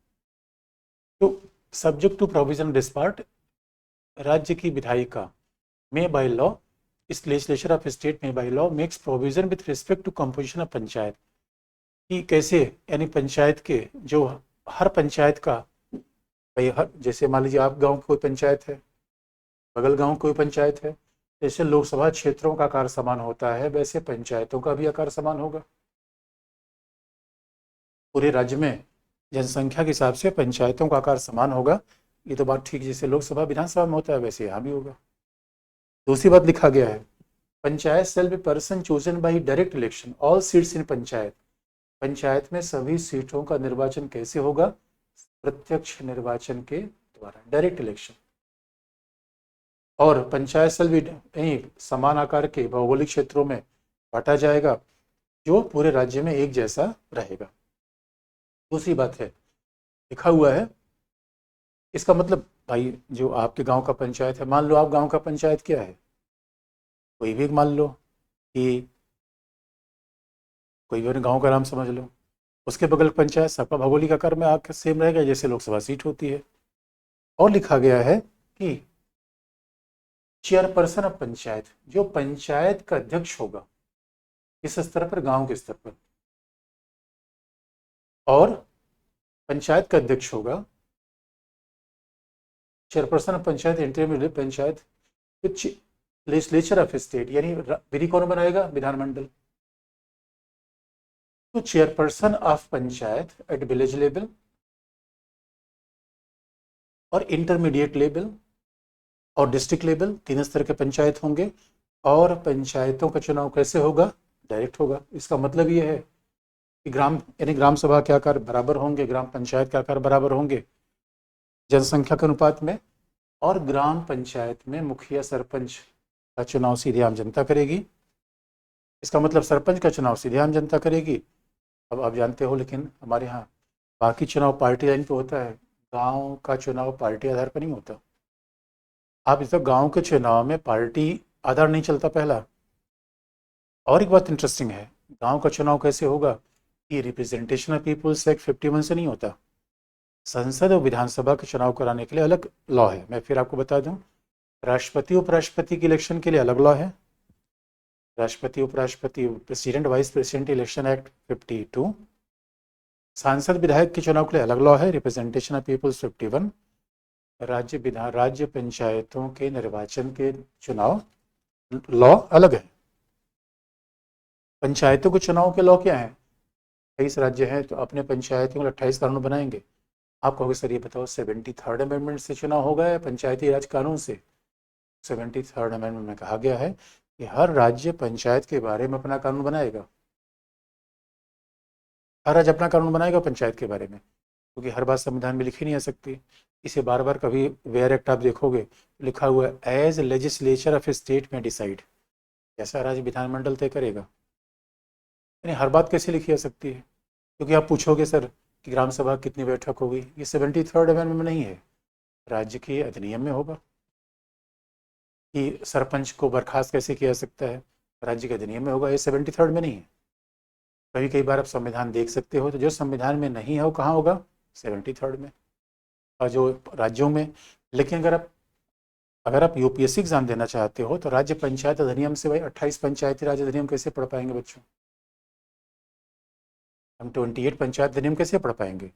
तो subject to provision this part, राज्य की विधायिका में बाय लॉ, इस लेजिस्लेचर ऑफ स्टेट में by law makes provision with respect to composition of panchayat, कि कैसे, यानी पंचायत के जो, हर पंचायत का भाई, हर जैसे मान लीजिए आप गांव की कोई पंचायत है, बगल गांव कोई पंचायत है, जैसे लोकसभा क्षेत्रों का आकार समान होता है, वैसे पंचायतों का भी आकार समान होगा। पूरे राज्य में जनसंख्या के हिसाब से पंचायतों का आकार समान होगा, ये तो बात ठीक, जैसे लोकसभा विधानसभा में होता है वैसे यहाँ भी होगा। दूसरी बात लिखा गया है, panchayat shall be person chosen by direct election all seats in panchayat, panchayat में सभी सीटों का निर्वाचन कैसे होगा, प्रत्यक्ष निर्वाचन के द्वारा, डायरेक्ट इलेक्शन। और पंचायत सेल भी समान आकार के भौगोलिक क्षेत्रों में बांटा जाएगा, जो पूरे राज्य में एक जैसा रहेगा। दूसरी बात है, लिखा हुआ है, इसका मतलब भाई जो आपके गांव का पंचायत है, मान लो आप गांव का पंचायत क्या है, कोई भी मान लो कि कोई भी गांव का नाम समझ लो, उसके बगल पंचायत, सबका भौगोलिक आकार में आकर सेम रहेगा जैसे लोकसभा सीट होती है। और लिखा गया है कि चेयरपर्सन ऑफ पंचायत, जो पंचायत का अध्यक्ष होगा, किस स्तर पर, गांव के स्तर पर, और पंचायत का अध्यक्ष होगा, chairperson of panchayat, intermediate panchayat, legislature of state, यानी विधि कौन बनाएगा, विधानमंडल। तो chairperson of panchayat at village level और इंटरमीडिएट लेवल और डिस्ट्रिक्ट लेवल, 3 स्तर के पंचायत होंगे। और पंचायतों का चुनाव कैसे होगा, डायरेक्ट होगा। इसका मतलब ये है कि ग्राम, यानी ग्राम सभा के आकार बराबर होंगे, ग्राम पंचायत के आकार बराबर होंगे जनसंख्या के अनुपात में, और ग्राम पंचायत में मुखिया सरपंच का चुनाव सीधे आम जनता करेगी। इसका मतलब सरपंच का चुनाव सीधे आम जनता करेगी। अब आप जानते हो, लेकिन हमारे यहाँ बाकी चुनाव पार्टी लाइन पे होता है, गांव का चुनाव पार्टी आधार पर नहीं होता। आप इस गांव के चुनाव में पार्टी आधार नहीं चलता पहला। और एक बात इंटरेस्टिंग है, गांव का चुनाव कैसे होगा, ये रिप्रेजेंटेशन ऑफ पीपुल्स एक्ट 51 से नहीं होता। संसद और विधानसभा के चुनाव कराने के लिए अलग लॉ है। मैं फिर आपको बता दूं, राष्ट्रपति उपराष्ट्रपति के इलेक्शन के लिए अलग लॉ है। राष्ट्रपति उपराष्ट्रपति president vice president election act 52। सांसद विधायक के चुनाव के लिए अलग लॉ है, रिप्रेजेंटेशन ऑफ पीपुल्स 51। राज्य पंचायतों के निर्वाचन के चुनाव लॉ अलग है। पंचायतों के चुनाव के लॉ क्या है? 23 राज्य हैं तो अपने पंचायतों के 28 कानून बनाएंगे। आप कहोगे सर ये बताओ 73rd अमेंडमेंट से चुनाव होगा या पंचायती राज कानून से? 73rd अमेंडमेंट में कहा गया है कि हर राज्य पंचायत के बारे में अपना कानून बनाएगा। हर राज्य अपना कानून बनाएगा पंचायत के बारे में, क्योंकि हर बात संविधान में लिखी नहीं आ सकती। इसे बार बार कभी वेयर एक्ट आप देखोगे लिखा हुआ है as legislature of a state में डिसाइड, ऐसा राज्य विधानमंडल तय करेगा। यानी हर बात कैसे लिखी जा सकती है? क्योंकि आप पूछोगे सर कि ग्राम सभा कितनी बैठक होगी, ये 73rd अमेंडमेंट में नहीं है, राज्य के अधिनियम में होगा। कि सरपंच को बर्खास्त कैसे किया जा सकता है, राज्य के अधिनियम में होगा, ये 73rd में नहीं है। कई बार आप संविधान देख सकते हो तो जो संविधान में नहीं है वो कहाँ होगा? 73rd में, और जो राज्यों में। लेकिन अगर आप यूपीएससी एग्जाम देना चाहते हो तो राज्य पंचायत अधिनियम से भाई 28 पंचायती राज अधिनियम कैसे पढ़ पाएंगे बच्चों? हम 28 पंचायत अधिनियम कैसे पढ़ पाएंगे?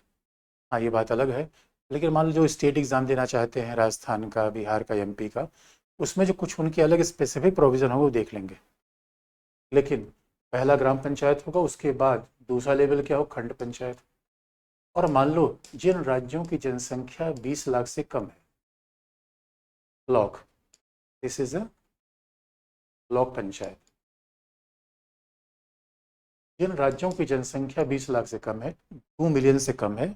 हाँ ये बात अलग है। लेकिन मान लो जो स्टेट एग्जाम देना चाहते हैं, राजस्थान का, बिहार का, एमपी का, उसमें जो कुछ उनकी अलग स्पेसिफिक प्रोविज़न होगा वो देख लेंगे। लेकिन पहला ग्राम पंचायत होगा, उसके बाद दूसरा लेवल क्या हो? खंड पंचायत। और मान लो जिन राज्यों की जनसंख्या 20 लाख से कम है, block, this is a block panchayat. जिन राज्यों की जनसंख्या 20 लाख से कम है, 2 मिलियन से कम है,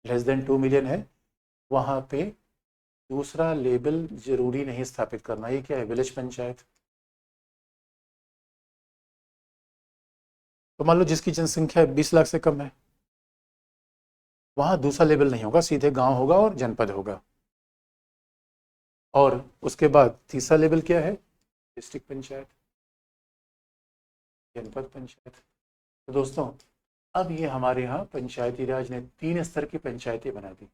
लेस देन 2 मिलियन है, वहाँ पे दूसरा लेवल जरूरी नहीं स्थापित करना। ये क्या है? विलेज पंचायत। तो मान लो जिसकी जनसंख्या 20 लाख से कम है, वहाँ दूसरा लेवल नहीं होगा, सीधे गांव होगा और जनपद होगा। और उसके बाद तीसरा लेवल क्या है? डिस्ट्रिक्ट पंचायत, जनपद पंचायत। तो दोस्तों अब ये हमारे यहाँ पंचायती राज ने 3 स्तर की पंचायतें बना दी।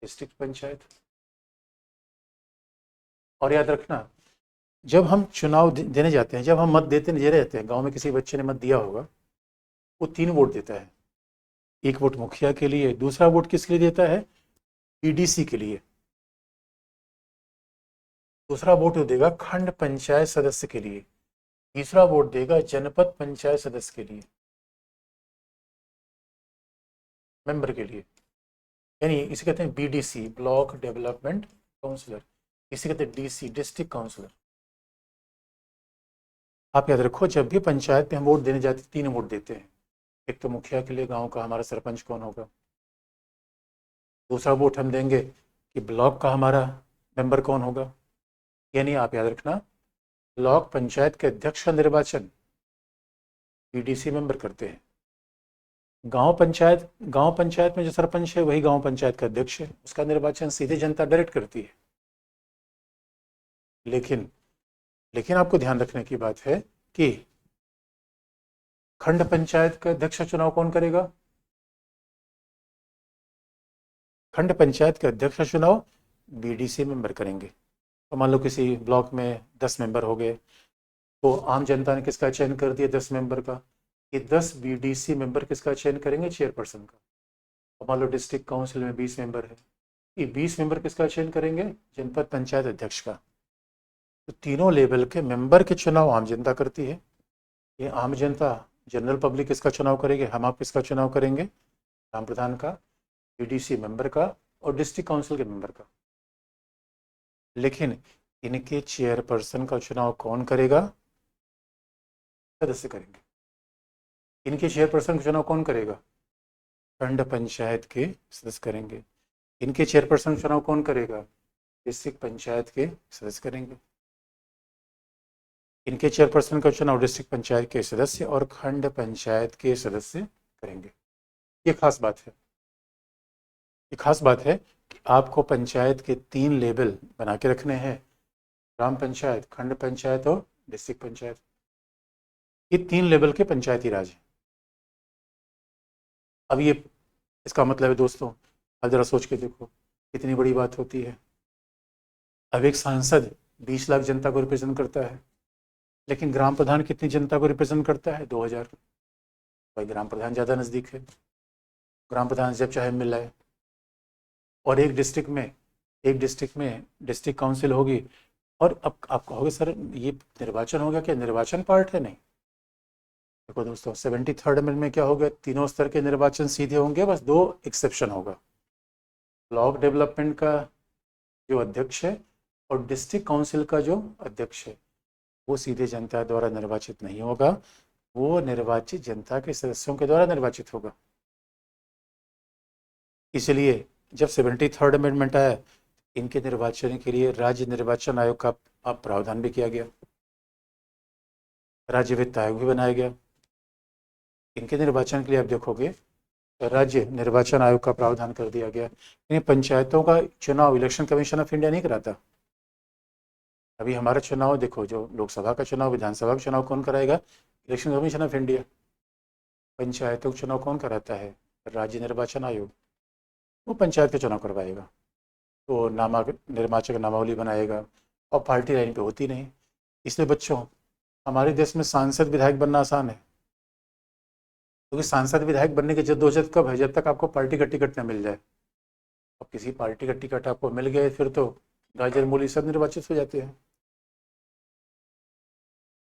डिस्ट्रिक्ट पंचायत, और याद रखना जब हम चुनाव देने जाते हैं, जब हम मत दे रहे हैं, गांव में किसी बच्चे ने मत दिया होगा, वो 3 वोट देता है। एक वोट मुखिया के लिए, दूसरा वोट किसके लिए देता है? पीडीसी के लिए। दूसरा वोट देगा खंड पंचायत सदस्य के लिए। तीसरा वोट देगा जनपद पंचायत सदस्य के लिए, मेंबर के लिए। यानी इसे कहते हैं बीडीसी, ब्लॉक डेवलपमेंट काउंसलर। इसे कहते हैं डीसी, डिस्ट्रिक्ट काउंसलर। आप याद रखो जब भी पंचायत में हम वोट देने जाते 3 वोट देते हैं। एक तो मुखिया के लिए, गांव का हमारा सरपंच कौन होगा। दूसरा वोट हम देंगे कि ब्लॉक का हमारा मेंबर कौन होगा। यानी आप याद रखना ब्लॉक पंचायत के अध्यक्ष का निर्वाचन बीडीसी मेंबर करते हैं। गांव पंचायत में जो सरपंच है वही गांव पंचायत का अध्यक्ष है, उसका निर्वाचन सीधे जनता डायरेक्ट करती है। लेकिन लेकिन आपको ध्यान रखने की बात है कि खंड पंचायत का अध्यक्ष का चुनाव कौन करेगा? खंड पंचायत के अध्यक्ष का चुनाव बीडीसी मेंबर करेंगे। तो मान लो किसी ब्लॉक में 10 मेंबर हो गए, तो आम जनता ने किसका चयन कर दिया? 10 मेंबर का। ये 10 बीडीसी मेंबर किसका चयन करेंगे? चेयरपर्सन का। तो मान लो डिस्ट्रिक्ट काउंसिल में 20 मेंबर है, ये 20 मेंबर किसका चयन करेंगे? जनपद पंचायत अध्यक्ष का। तो तीनों लेवल के मेंबर के चुनाव आम जनता करती है। ये आम जनता, जनरल पब्लिक किसका चुनाव करेंगे? हम आप किसका चुनाव करेंगे? ग्राम प्रधान का, बीडीसी मेंबर का और डिस्ट्रिक्ट काउंसिल के मेंबर का। लेकिन इनके चेयरपर्सन का चुनाव कौन करेगा? सदस्य करेंगे। इनके चेयरपर्सन का चुनाव कौन करेगा? खंड पंचायत के सदस्य करेंगे। इनके चेयरपर्सन का चुनाव कौन करेगा? डिस्ट्रिक्ट पंचायत के सदस्य करेंगे। इनके चेयरपर्सन का चुनाव डिस्ट्रिक्ट पंचायत के सदस्य और खंड पंचायत के सदस्य करेंगे। ये खास बात है। ये खास बात है कि आपको पंचायत के 3 लेवल बना के रखने हैं, ग्राम पंचायत, खंड पंचायत और डिस्ट्रिक्ट पंचायत। ये 3 लेवल के पंचायती राज हैं। अब ये इसका मतलब है दोस्तों, अब जरा सोच के देखो कितनी बड़ी बात होती है। अब एक सांसद 20 लाख जनता को रिप्रेजेंट करता है, लेकिन ग्राम प्रधान कितनी जनता को रिप्रेजेंट करता है? 2000। भाई ग्राम प्रधान ज़्यादा नज़दीक है, ग्राम प्रधान जब चाहे मिल आए। और एक डिस्ट्रिक्ट में डिस्ट्रिक्ट काउंसिल होगी। और अब आप कहोगे सर ये निर्वाचन हो गया, क्या निर्वाचन पार्ट है? नहीं। देखो दोस्तों, 73rd अमेंडमेंट में क्या हो गया, तीनों स्तर के निर्वाचन सीधे होंगे, बस दो एक्सेप्शन होगा। ब्लॉक डेवलपमेंट का जो अध्यक्ष है और डिस्ट्रिक्ट काउंसिल का जो अध्यक्ष है, वो सीधे जनता द्वारा निर्वाचित नहीं होगा, वो निर्वाचित जनता के सदस्यों के द्वारा निर्वाचित होगा। इसलिए जब 73rd अमेंडमेंट आया, इनके निर्वाचन के लिए राज्य निर्वाचन आयोग का प्रावधान भी किया गया, राज्य वित्त आयोग भी बनाया गया। इनके निर्वाचन के लिए आप देखोगे राज्य निर्वाचन आयोग का प्रावधान कर दिया गया। इन पंचायतों का चुनाव इलेक्शन कमीशन ऑफ इंडिया नहीं कराता। अभी हमारा चुनाव देखो, जो लोकसभा का चुनाव, विधानसभा का चुनाव कौन कराएगा? Election commission of India. पंचायतों का चुनाव कौन कराता है? राज्य निर्वाचन आयोग। वो पंचायत का चुनाव करवाएगा, तो निर्वाचक नामावली बनाएगा, और पार्टी लाइन पे होती नहीं। इसलिए बच्चों, हमारे देश में सांसद विधायक बनना आसान है, क्योंकि सांसद विधायक बनने की जद्दोजहद कब है? जब तक आपको पार्टी का टिकट न मिल जाए। अब किसी पार्टी का टिकट आपको मिल गए, फिर तो गाजर मूली सब निर्वाचित हो जाते हैं।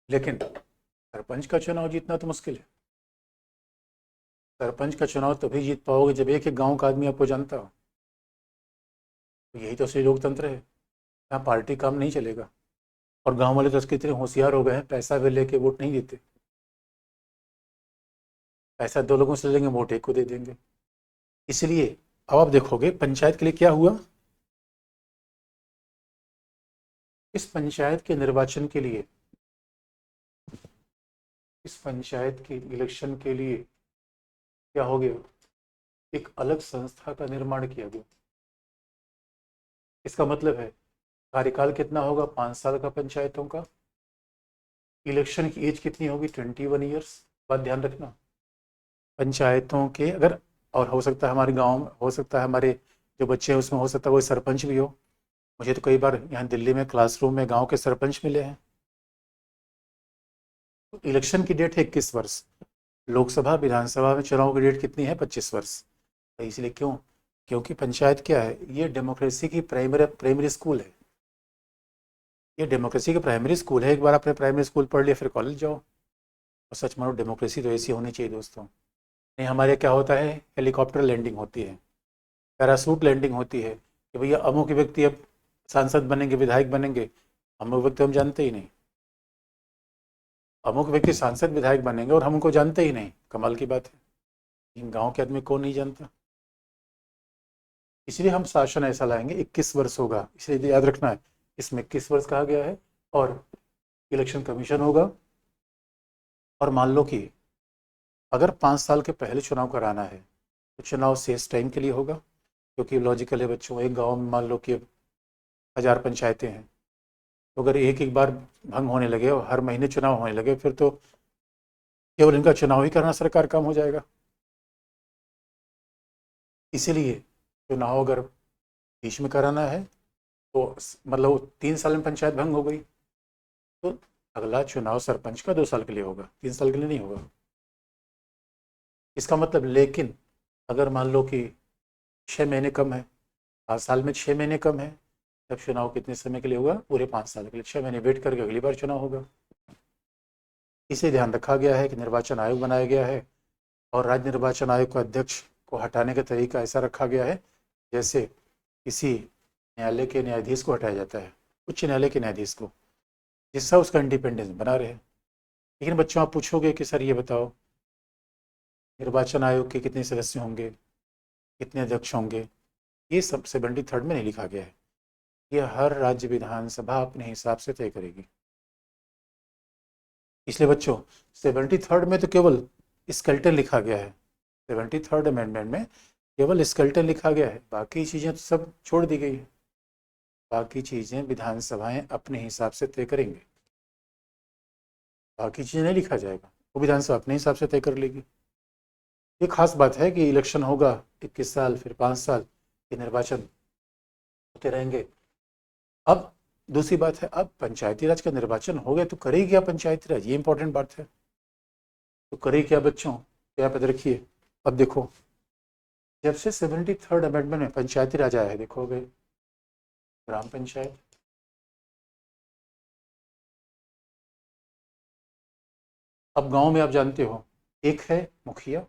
लेकिन सरपंच का चुनाव जीतना तो मुश्किल है। सरपंच का चुनाव तभी जीत पाओगे जब एक एक गांव का आदमी आपको जानता हो। तो यही तो असली लोकतंत्र है, यहाँ पार्टी काम नहीं चलेगा। और गांव वाले तो इसके इतने होशियार हो गए हैं, पैसा भी लेके वोट नहीं देते। पैसा दो लोगों से ले लेंगे, वोट एक को दे देंगे। इसलिए अब आप देखोगे पंचायत के लिए क्या हुआ। इस पंचायत के निर्वाचन के लिए, इस पंचायत के इलेक्शन के लिए क्या हो गया, एक अलग संस्था का निर्माण किया गया। इसका मतलब है कार्यकाल कितना होगा? 5 साल का पंचायतों का। इलेक्शन की एज कितनी होगी? 21 ईयर्स। बात ध्यान रखना। पंचायतों के अगर, और हो सकता है हमारे गांव में, हो सकता है हमारे जो बच्चे हैं उसमें हो सकता है कोई सरपंच भी हो। मुझे तो कई बार यहाँ दिल्ली में क्लासरूम में गांव के सरपंच मिले हैं। तो इलेक्शन की डेट है 21 वर्ष। लोकसभा विधानसभा में चुनाव की डेट कितनी है? 25 वर्ष। तो इसलिए क्यों? क्योंकि पंचायत क्या है? ये डेमोक्रेसी की प्राइमरी स्कूल है। ये डेमोक्रेसी की प्राइमरी स्कूल है। एक बार आपने प्राइमरी स्कूल पढ़ लिया, फिर कॉलेज जाओ। और सच मानो, डेमोक्रेसी तो ऐसी होनी चाहिए दोस्तों। नहीं, हमारे क्या होता है, हेलीकॉप्टर लैंडिंग होती है, पैरासूट लैंडिंग होती है, कि भैया अमुक व्यक्ति अब सांसद बनेंगे, विधायक बनेंगे। अमुक व्यक्ति हम जानते ही नहीं। अमुक व्यक्ति सांसद विधायक बनेंगे और हम उनको जानते ही नहीं। कमाल की बात है। इन गाँव के आदमी को नहीं जानता। इसलिए हम शासन ऐसा लाएंगे, 21 वर्ष होगा, इसलिए याद रखना है, इसमें 21 वर्ष कहा गया है। और इलेक्शन कमीशन होगा। और मान लो कि अगर 5 साल के पहले चुनाव कराना है, तो चुनाव शेष टाइम के लिए होगा। क्योंकि लॉजिकल है बच्चों, एक गांव में मान लो कि 1000 पंचायतें हैं, तो अगर एक एक बार भंग होने लगे और हर महीने चुनाव होने लगे, फिर तो केवल इनका चुनाव ही करना सरकार काम हो जाएगा। इसीलिए चुनाव अगर बीच में कराना है, तो मतलब 3 साल में पंचायत भंग हो गई, तो अगला चुनाव सरपंच का 2 साल के लिए होगा, 3 साल के लिए नहीं होगा। इसका मतलब, लेकिन अगर मान लो कि 6 महीने कम है, 5 साल में 6 महीने कम है, तब चुनाव कितने समय के लिए होगा? पूरे 5 साल के लिए। 6 महीने वेट करके अगली बार चुनाव होगा। इसे ध्यान रखा गया है कि निर्वाचन आयोग बनाया गया है, और राज्य निर्वाचन आयोग के अध्यक्ष को हटाने का तरीका ऐसा रखा गया है जैसे किसी न्यायालय के न्यायाधीश को हटाया जाता है, उच्च न्यायालय के न्यायाधीश को, जिससे उसका इंडिपेंडेंस बना रहे। लेकिन बच्चों, आप पूछोगे कि सर ये बताओ, निर्वाचन आयोग के कितने सदस्य होंगे, कितने अध्यक्ष होंगे? ये सब 73rd में नहीं लिखा गया है। ये हर राज्य विधानसभा अपने हिसाब से तय करेगी। इसलिए बच्चों, 73rd में तो केवल स्केलेटन लिखा गया है। 73rd अमेंडमेंट में केवल स्केलेटन लिखा गया है, बाकी चीज़ें तो सब छोड़ दी गई है। बाकी चीज़ें विधानसभाएं अपने हिसाब से तय करेंगे। बाकी चीज़ें नहीं लिखा जाएगा, वो विधानसभा अपने हिसाब से तय कर लेगी। ये खास बात है कि इलेक्शन होगा 21 साल, फिर 5 साल के निर्वाचन होते रहेंगे। अब दूसरी बात है, अब पंचायती राज का निर्वाचन हो गया तो करेगी क्या पंचायती राज, ये इंपॉर्टेंट बात है। तो करेगी क्या बच्चों, क्या पता रखिए। अब देखो, जब से 73rd अमेंडमेंट में पंचायती राज आया है, देखोगे ग्राम पंचायत, अब गांव में आप जानते हो, एक है मुखिया,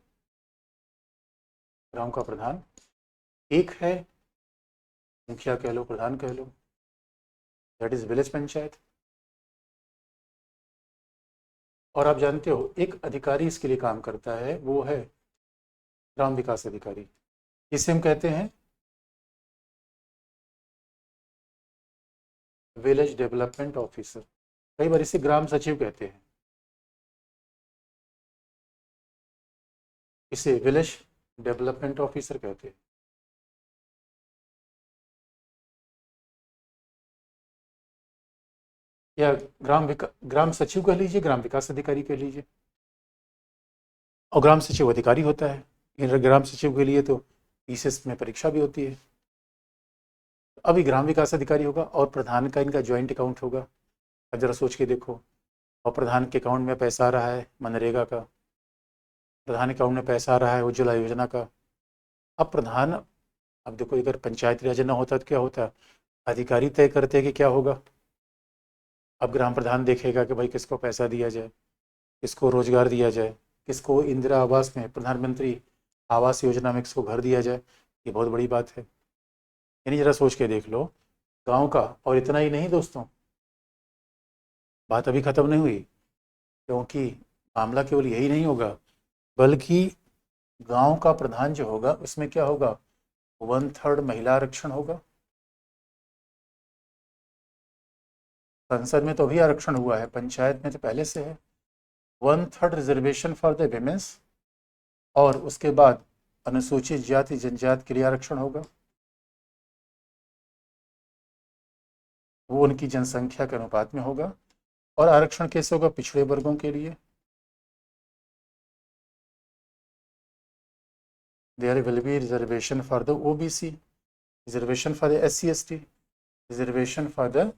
गांव का प्रधान, एक है मुखिया कह लो, प्रधान कह लो, दैट इज विलेज पंचायत। और आप जानते हो एक अधिकारी इसके लिए काम करता है, वो है ग्राम विकास अधिकारी। इसे हम कहते हैं विलेज डेवलपमेंट ऑफिसर, कई बार इसे ग्राम सचिव कहते हैं, इसे विलेज डेवलपमेंट ऑफिसर कहते हैं। या ग्राम सचिव कह लीजिए, ग्राम विकास अधिकारी कह लीजिए। और ग्राम सचिव अधिकारी होता है। इन ग्राम सचिव के लिए तो पीसीएस में परीक्षा भी होती है। अभी ग्राम विकास अधिकारी होगा और प्रधान का इनका ज्वाइंट अकाउंट होगा। अब जरा सोच के देखो, और प्रधान के अकाउंट में पैसा आ रहा है मनरेगा का, प्रधान अकाउंट में पैसा आ रहा है उज्ज्वला योजना का। अब प्रधान, अब देखो अगर पंचायती राज ना होता तो क्या होता, अधिकारी तय करते कि क्या होगा। अब ग्राम प्रधान देखेगा कि भाई किसको पैसा दिया जाए, किसको रोजगार दिया जाए, किसको इंदिरा आवास में, प्रधानमंत्री आवास योजना में किसको घर दिया जाए। ये बहुत बड़ी बात है। यानी जरा सोच के देख लो गांव का। और इतना ही नहीं दोस्तों, बात अभी ख़त्म नहीं हुई, क्योंकि मामला केवल यही नहीं होगा, बल्कि गांव का प्रधान जो होगा उसमें क्या होगा, 1/3 महिला आरक्षण होगा। संसद में तो अभी आरक्षण हुआ है, पंचायत में तो पहले से है। 1/3 रिजर्वेशन फॉर द विमेंस, और उसके बाद अनुसूचित जाति जनजाति के लिए आरक्षण होगा, वो उनकी जनसंख्या के अनुपात में होगा। और आरक्षण कैसे होगा, पिछड़े वर्गों के लिए। There will be reservation for the OBC, reservation for the SC ST, reservation for the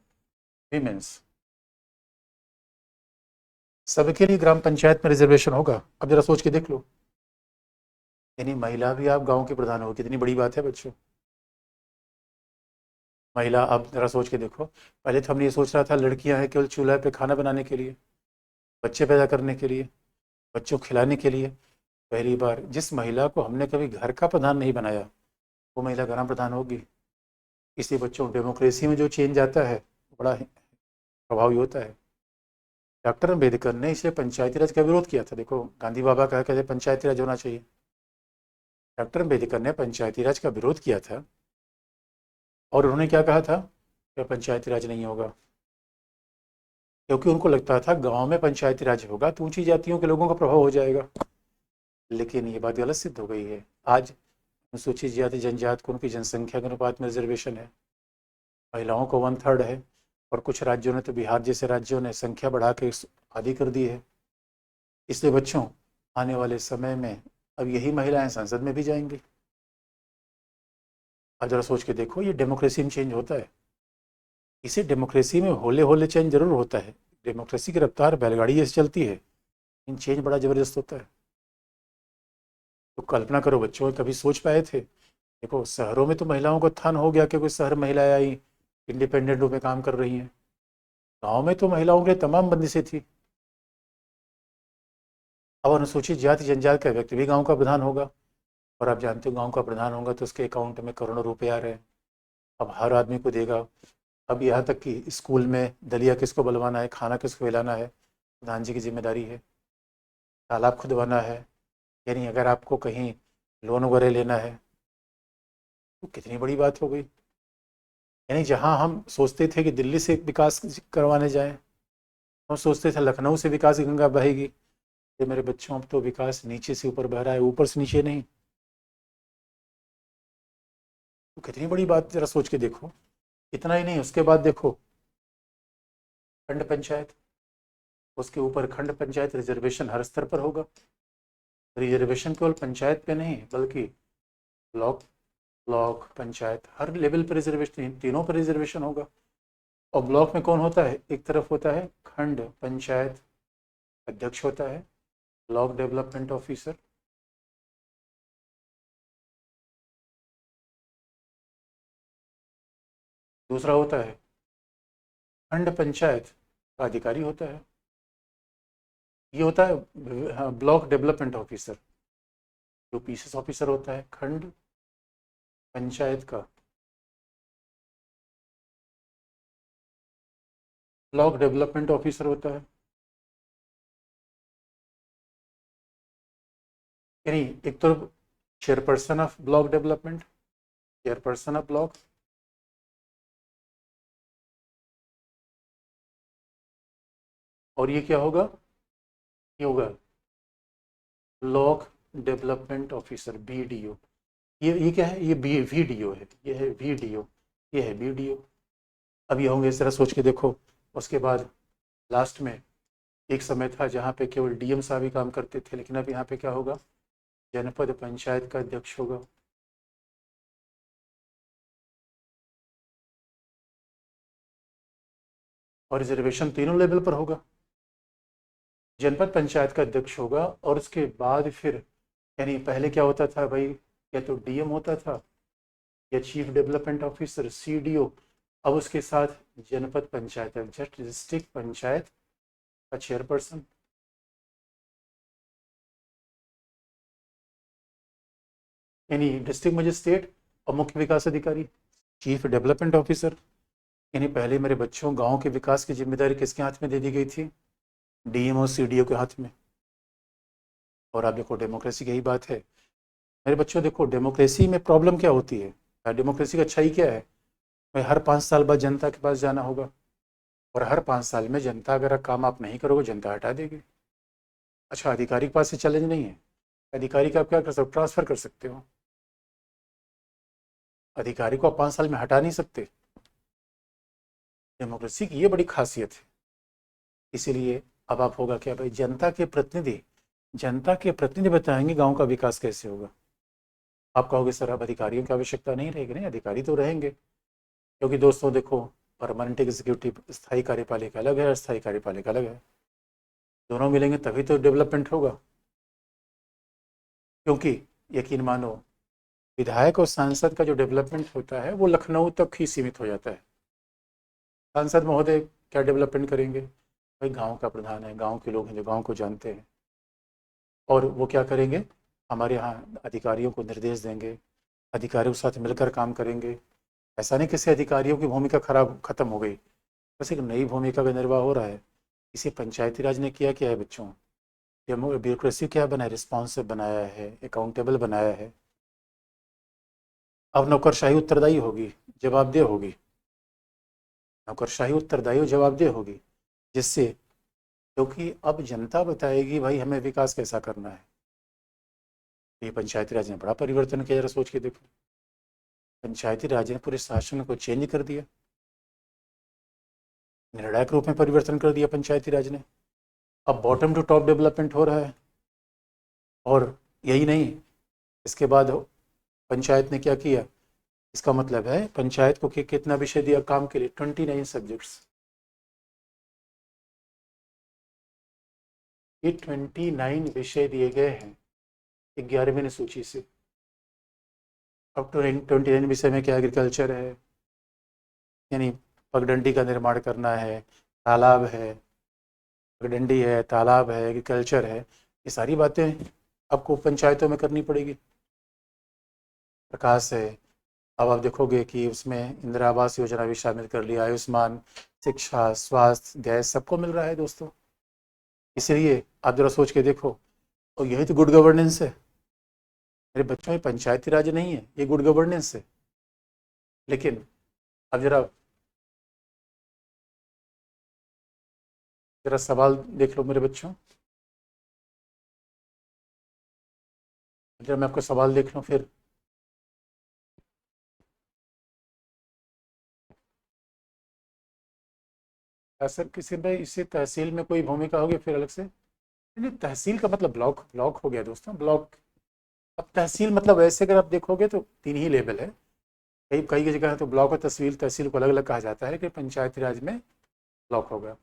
women's. सबके लिए ग्राम पंचायत में रिजर्वेशन होगा। अब जरा सोच के देख लो, यानी महिला भी आप गांव के प्रधान हो, कितनी बड़ी बात है बच्चों। महिला, अब जरा सोच के देखो, पहले तो हमने ये सोच रहा था लड़कियां हैं केवल चूल्हे पे खाना बनाने के लिए, बच्चे पैदा करने के लिए, बच्चों को खिलाने के लिए। पहली बार जिस महिला को हमने कभी घर का प्रधान नहीं बनाया, वो महिला ग्राम प्रधान होगी। इसलिए बच्चों, डेमोक्रेसी में जो चेंज आता है बड़ा प्रभावी होता है। डॉक्टर अम्बेडकर ने इसे पंचायती राज का विरोध किया था। देखो गांधी बाबा कहा कहते पंचायती राज होना चाहिए, डॉक्टर अम्बेडकर ने पंचायती राज का विरोध किया था। और उन्होंने क्या कहा था कि पंचायती राज नहीं होगा, क्योंकि उनको लगता था गांव में पंचायती राज होगा तो ऊंची जातियों के लोगों का प्रभाव हो जाएगा। लेकिन ये बात गलत सिद्ध हो गई है। आज अनुसूचित जाति जनजाति को उनकी जनसंख्या के अनुपात में रिजर्वेशन है, महिलाओं को 1/3 है। और कुछ राज्यों ने तो, बिहार जैसे राज्यों ने संख्या बढ़ा के आधी कर दी है। इसलिए बच्चों, आने वाले समय में अब यही महिलाएं संसद में भी जाएंगी। अब जरा सोच के देखो, ये डेमोक्रेसी में चेंज होता है। इसे डेमोक्रेसी में होले होले चेंज जरूर होता है, डेमोक्रेसी की रफ्तार बैलगाड़ी जैसे चलती है, इन चेंज बड़ा ज़बरदस्त होता है। तो कल्पना करो बच्चों, कभी सोच पाए थे। देखो शहरों में तो महिलाओं का उत्थान हो गया, क्योंकि शहर महिलाएं आई, इंडिपेंडेंट रूप में काम कर रही हैं। गाँव में तो महिलाओं के लिए तमाम बंदिशें थी। अब अनुसूचित जाति जनजाति का व्यक्ति भी गाँव का प्रधान होगा। और आप जानते हो गाँव का प्रधान होगा तो उसके अकाउंट में करोड़ों रुपए आ रहे हैं। अब हर आदमी को देगा। अब यहाँ तक कि स्कूल में दलिया किसको बनवाना है, खाना किसको खिलाना है, प्रधान जी की जिम्मेदारी है। तालाब खुदवाना है, यानी अगर आपको कहीं लोन वगैरह लेना है तो कितनी बड़ी बात हो गई। यानी जहाँ हम सोचते थे कि दिल्ली से विकास करवाने जाएं, हम सोचते थे लखनऊ से विकास की गंगा बहेगी। ये मेरे बच्चों, अब तो विकास नीचे से ऊपर बह रहा है, ऊपर से नीचे नहीं। तो कितनी बड़ी बात, जरा सोच के देखो। इतना ही नहीं, उसके बाद देखो खंड पंचायत, उसके ऊपर खंड पंचायत रिजर्वेशन हर स्तर पर होगा। रिजर्वेशन केवल पंचायत पे नहीं बल्कि ब्लॉक ब्लॉक पंचायत हर लेवल पर रिजर्वेशन, तीनों पर रिजर्वेशन होगा। और ब्लॉक में कौन होता है? एक तरफ होता है खंड पंचायत अध्यक्ष होता है, ब्लॉक डेवलपमेंट ऑफिसर। दूसरा होता है खंड पंचायत का अधिकारी होता है, ये होता है ब्लॉक डेवलपमेंट ऑफिसर। जो पीसीएस ऑफिसर होता है खंड पंचायत का, ब्लॉक डेवलपमेंट ऑफिसर होता है। यानी एक तो chairperson of block development, chairperson of block, और ये क्या होगा? ये होगा ब्लॉक डेवलपमेंट ऑफिसर बीडीओ। ये क्या है? ये बी वीडीओ है, ये है वीडीओ, ये है बीडीओ। अब ये होंगे, इस तरह सोच के देखो। उसके बाद लास्ट में एक समय था जहाँ पे केवल डीएम साहब ही काम करते थे, लेकिन अब यहाँ पे क्या होगा? जनपद पंचायत का अध्यक्ष होगा। और रिजर्वेशन तीनों लेवल पर होगा। जनपद पंचायत का अध्यक्ष होगा और उसके बाद फिर, यानी पहले क्या होता था भाई? या तो डीएम होता था या चीफ डेवलपमेंट ऑफिसर सीडीओ। अब उसके साथ जनपद पंचायत अध्यक्ष, डिस्ट्रिक्ट पंचायत का चेयरपर्सन। यानी डिस्ट्रिक्ट मजिस्ट्रेट और मुख्य विकास अधिकारी, चीफ डेवलपमेंट ऑफिसर। यानी पहले मेरे बच्चों, गांव के विकास की जिम्मेदारी किसके हाथ में दे दी गई थी? डीएम और सीडीओ के हाथ में। और आप देखो डेमोक्रेसी की यही बात है मेरे बच्चों। देखो डेमोक्रेसी में प्रॉब्लम क्या होती है? डेमोक्रेसी का अच्छाई क्या है? भाई हर 5 साल बाद जनता के पास जाना होगा, और हर 5 साल में जनता अगर काम आप नहीं करोगे जनता हटा देगी। अच्छा, अधिकारी के पास से चैलेंज नहीं है। अधिकारी का आप क्या कर सकते हो? ट्रांसफर कर सकते हो। अधिकारी को आप 5 साल में हटा नहीं सकते। डेमोक्रेसी की ये बड़ी खासियत है। इसीलिए अब आप होगा क्या भाई? जनता के प्रतिनिधि बताएंगे गांव का विकास कैसे होगा। आप कहोगे सर अब अधिकारियों की आवश्यकता नहीं रहेगी। नहीं, अधिकारी तो रहेंगे, क्योंकि दोस्तों देखो, परमानेंट एग्जीक्यूटिव स्थायी कार्यपालिका अलग है, अस्थायी कार्यपालिका अलग है। दोनों मिलेंगे तभी तो डेवलपमेंट होगा। क्योंकि यकीन मानो, विधायक और सांसद का जो डेवलपमेंट होता है वो लखनऊ तक ही सीमित हो जाता है। सांसद महोदय क्या डेवलपमेंट करेंगे? भाई गांव का प्रधान है, गांव के लोग हैं जो गांव को जानते हैं, और वो क्या करेंगे? हमारे यहाँ अधिकारियों को निर्देश देंगे, अधिकारियों के साथ मिलकर काम करेंगे। ऐसा नहीं किसी अधिकारियों की भूमिका खराब खत्म हो गई, बस एक नई भूमिका का निर्वाह हो रहा है। इसे पंचायती राज ने किया क्या है बच्चों? ब्यूरोक्रेसी क्या बनाया? रिस्पॉन्सिव बनाया है, अकाउंटेबल बनाया है। अब नौकरशाही उत्तरदायी होगी, जवाबदेह होगी। नौकरशाही उत्तरदायी और जवाबदेह होगी, जिससे, क्योंकि अब जनता बताएगी भाई हमें विकास कैसा करना है। ये पंचायती राज ने बड़ा परिवर्तन किया, जरा सोच के देखो। पंचायती राज ने पूरे शासन को चेंज कर दिया, निर्णायक रूप में परिवर्तन कर दिया पंचायती राज ने। अब बॉटम टू टॉप डेवलपमेंट हो रहा है। और यही नहीं, इसके बाद पंचायत ने क्या किया? इसका मतलब है पंचायत को कितना विषय दिया काम के लिए? 29 सब्जेक्ट्स। ये 29 विषय दिए गए हैं 11वीं सूची से। अब 29 विषय में क्या? एग्रीकल्चर है, यानी पगडंडी का निर्माण करना है, तालाब है, पगडंडी है, तालाब है, एग्रीकल्चर है। ये सारी बातें आपको पंचायतों में करनी पड़ेगी। प्रकाश है, अब आप देखोगे कि उसमें इंदिरा आवास योजना भी शामिल कर लिया, आयुष्मान, शिक्षा, स्वास्थ्य, गैस सबको मिल रहा है दोस्तों। इसलिए आप जरा सोच के देखो, और यही तो गुड गवर्नेंस है मेरे बच्चों। ये पंचायती राज नहीं है, ये गुड गवर्नेंस है। लेकिन अब जरा जरा सवाल देख लो मेरे बच्चों, जरा मैं आपको सवाल देख लूँ फिर। क्या सर किसी भाई इससे तहसील में कोई भूमिका होगी फिर अलग से? नहीं, तहसील का मतलब ब्लॉक, ब्लॉक हो गया दोस्तों, ब्लॉक। अब तहसील मतलब वैसे अगर आप देखोगे तो तीन ही लेवल है। कई कई जगह है तो ब्लॉक और तहसील, तहसील को अलग अलग कहा जाता है कि पंचायती राज में ब्लॉक होगा।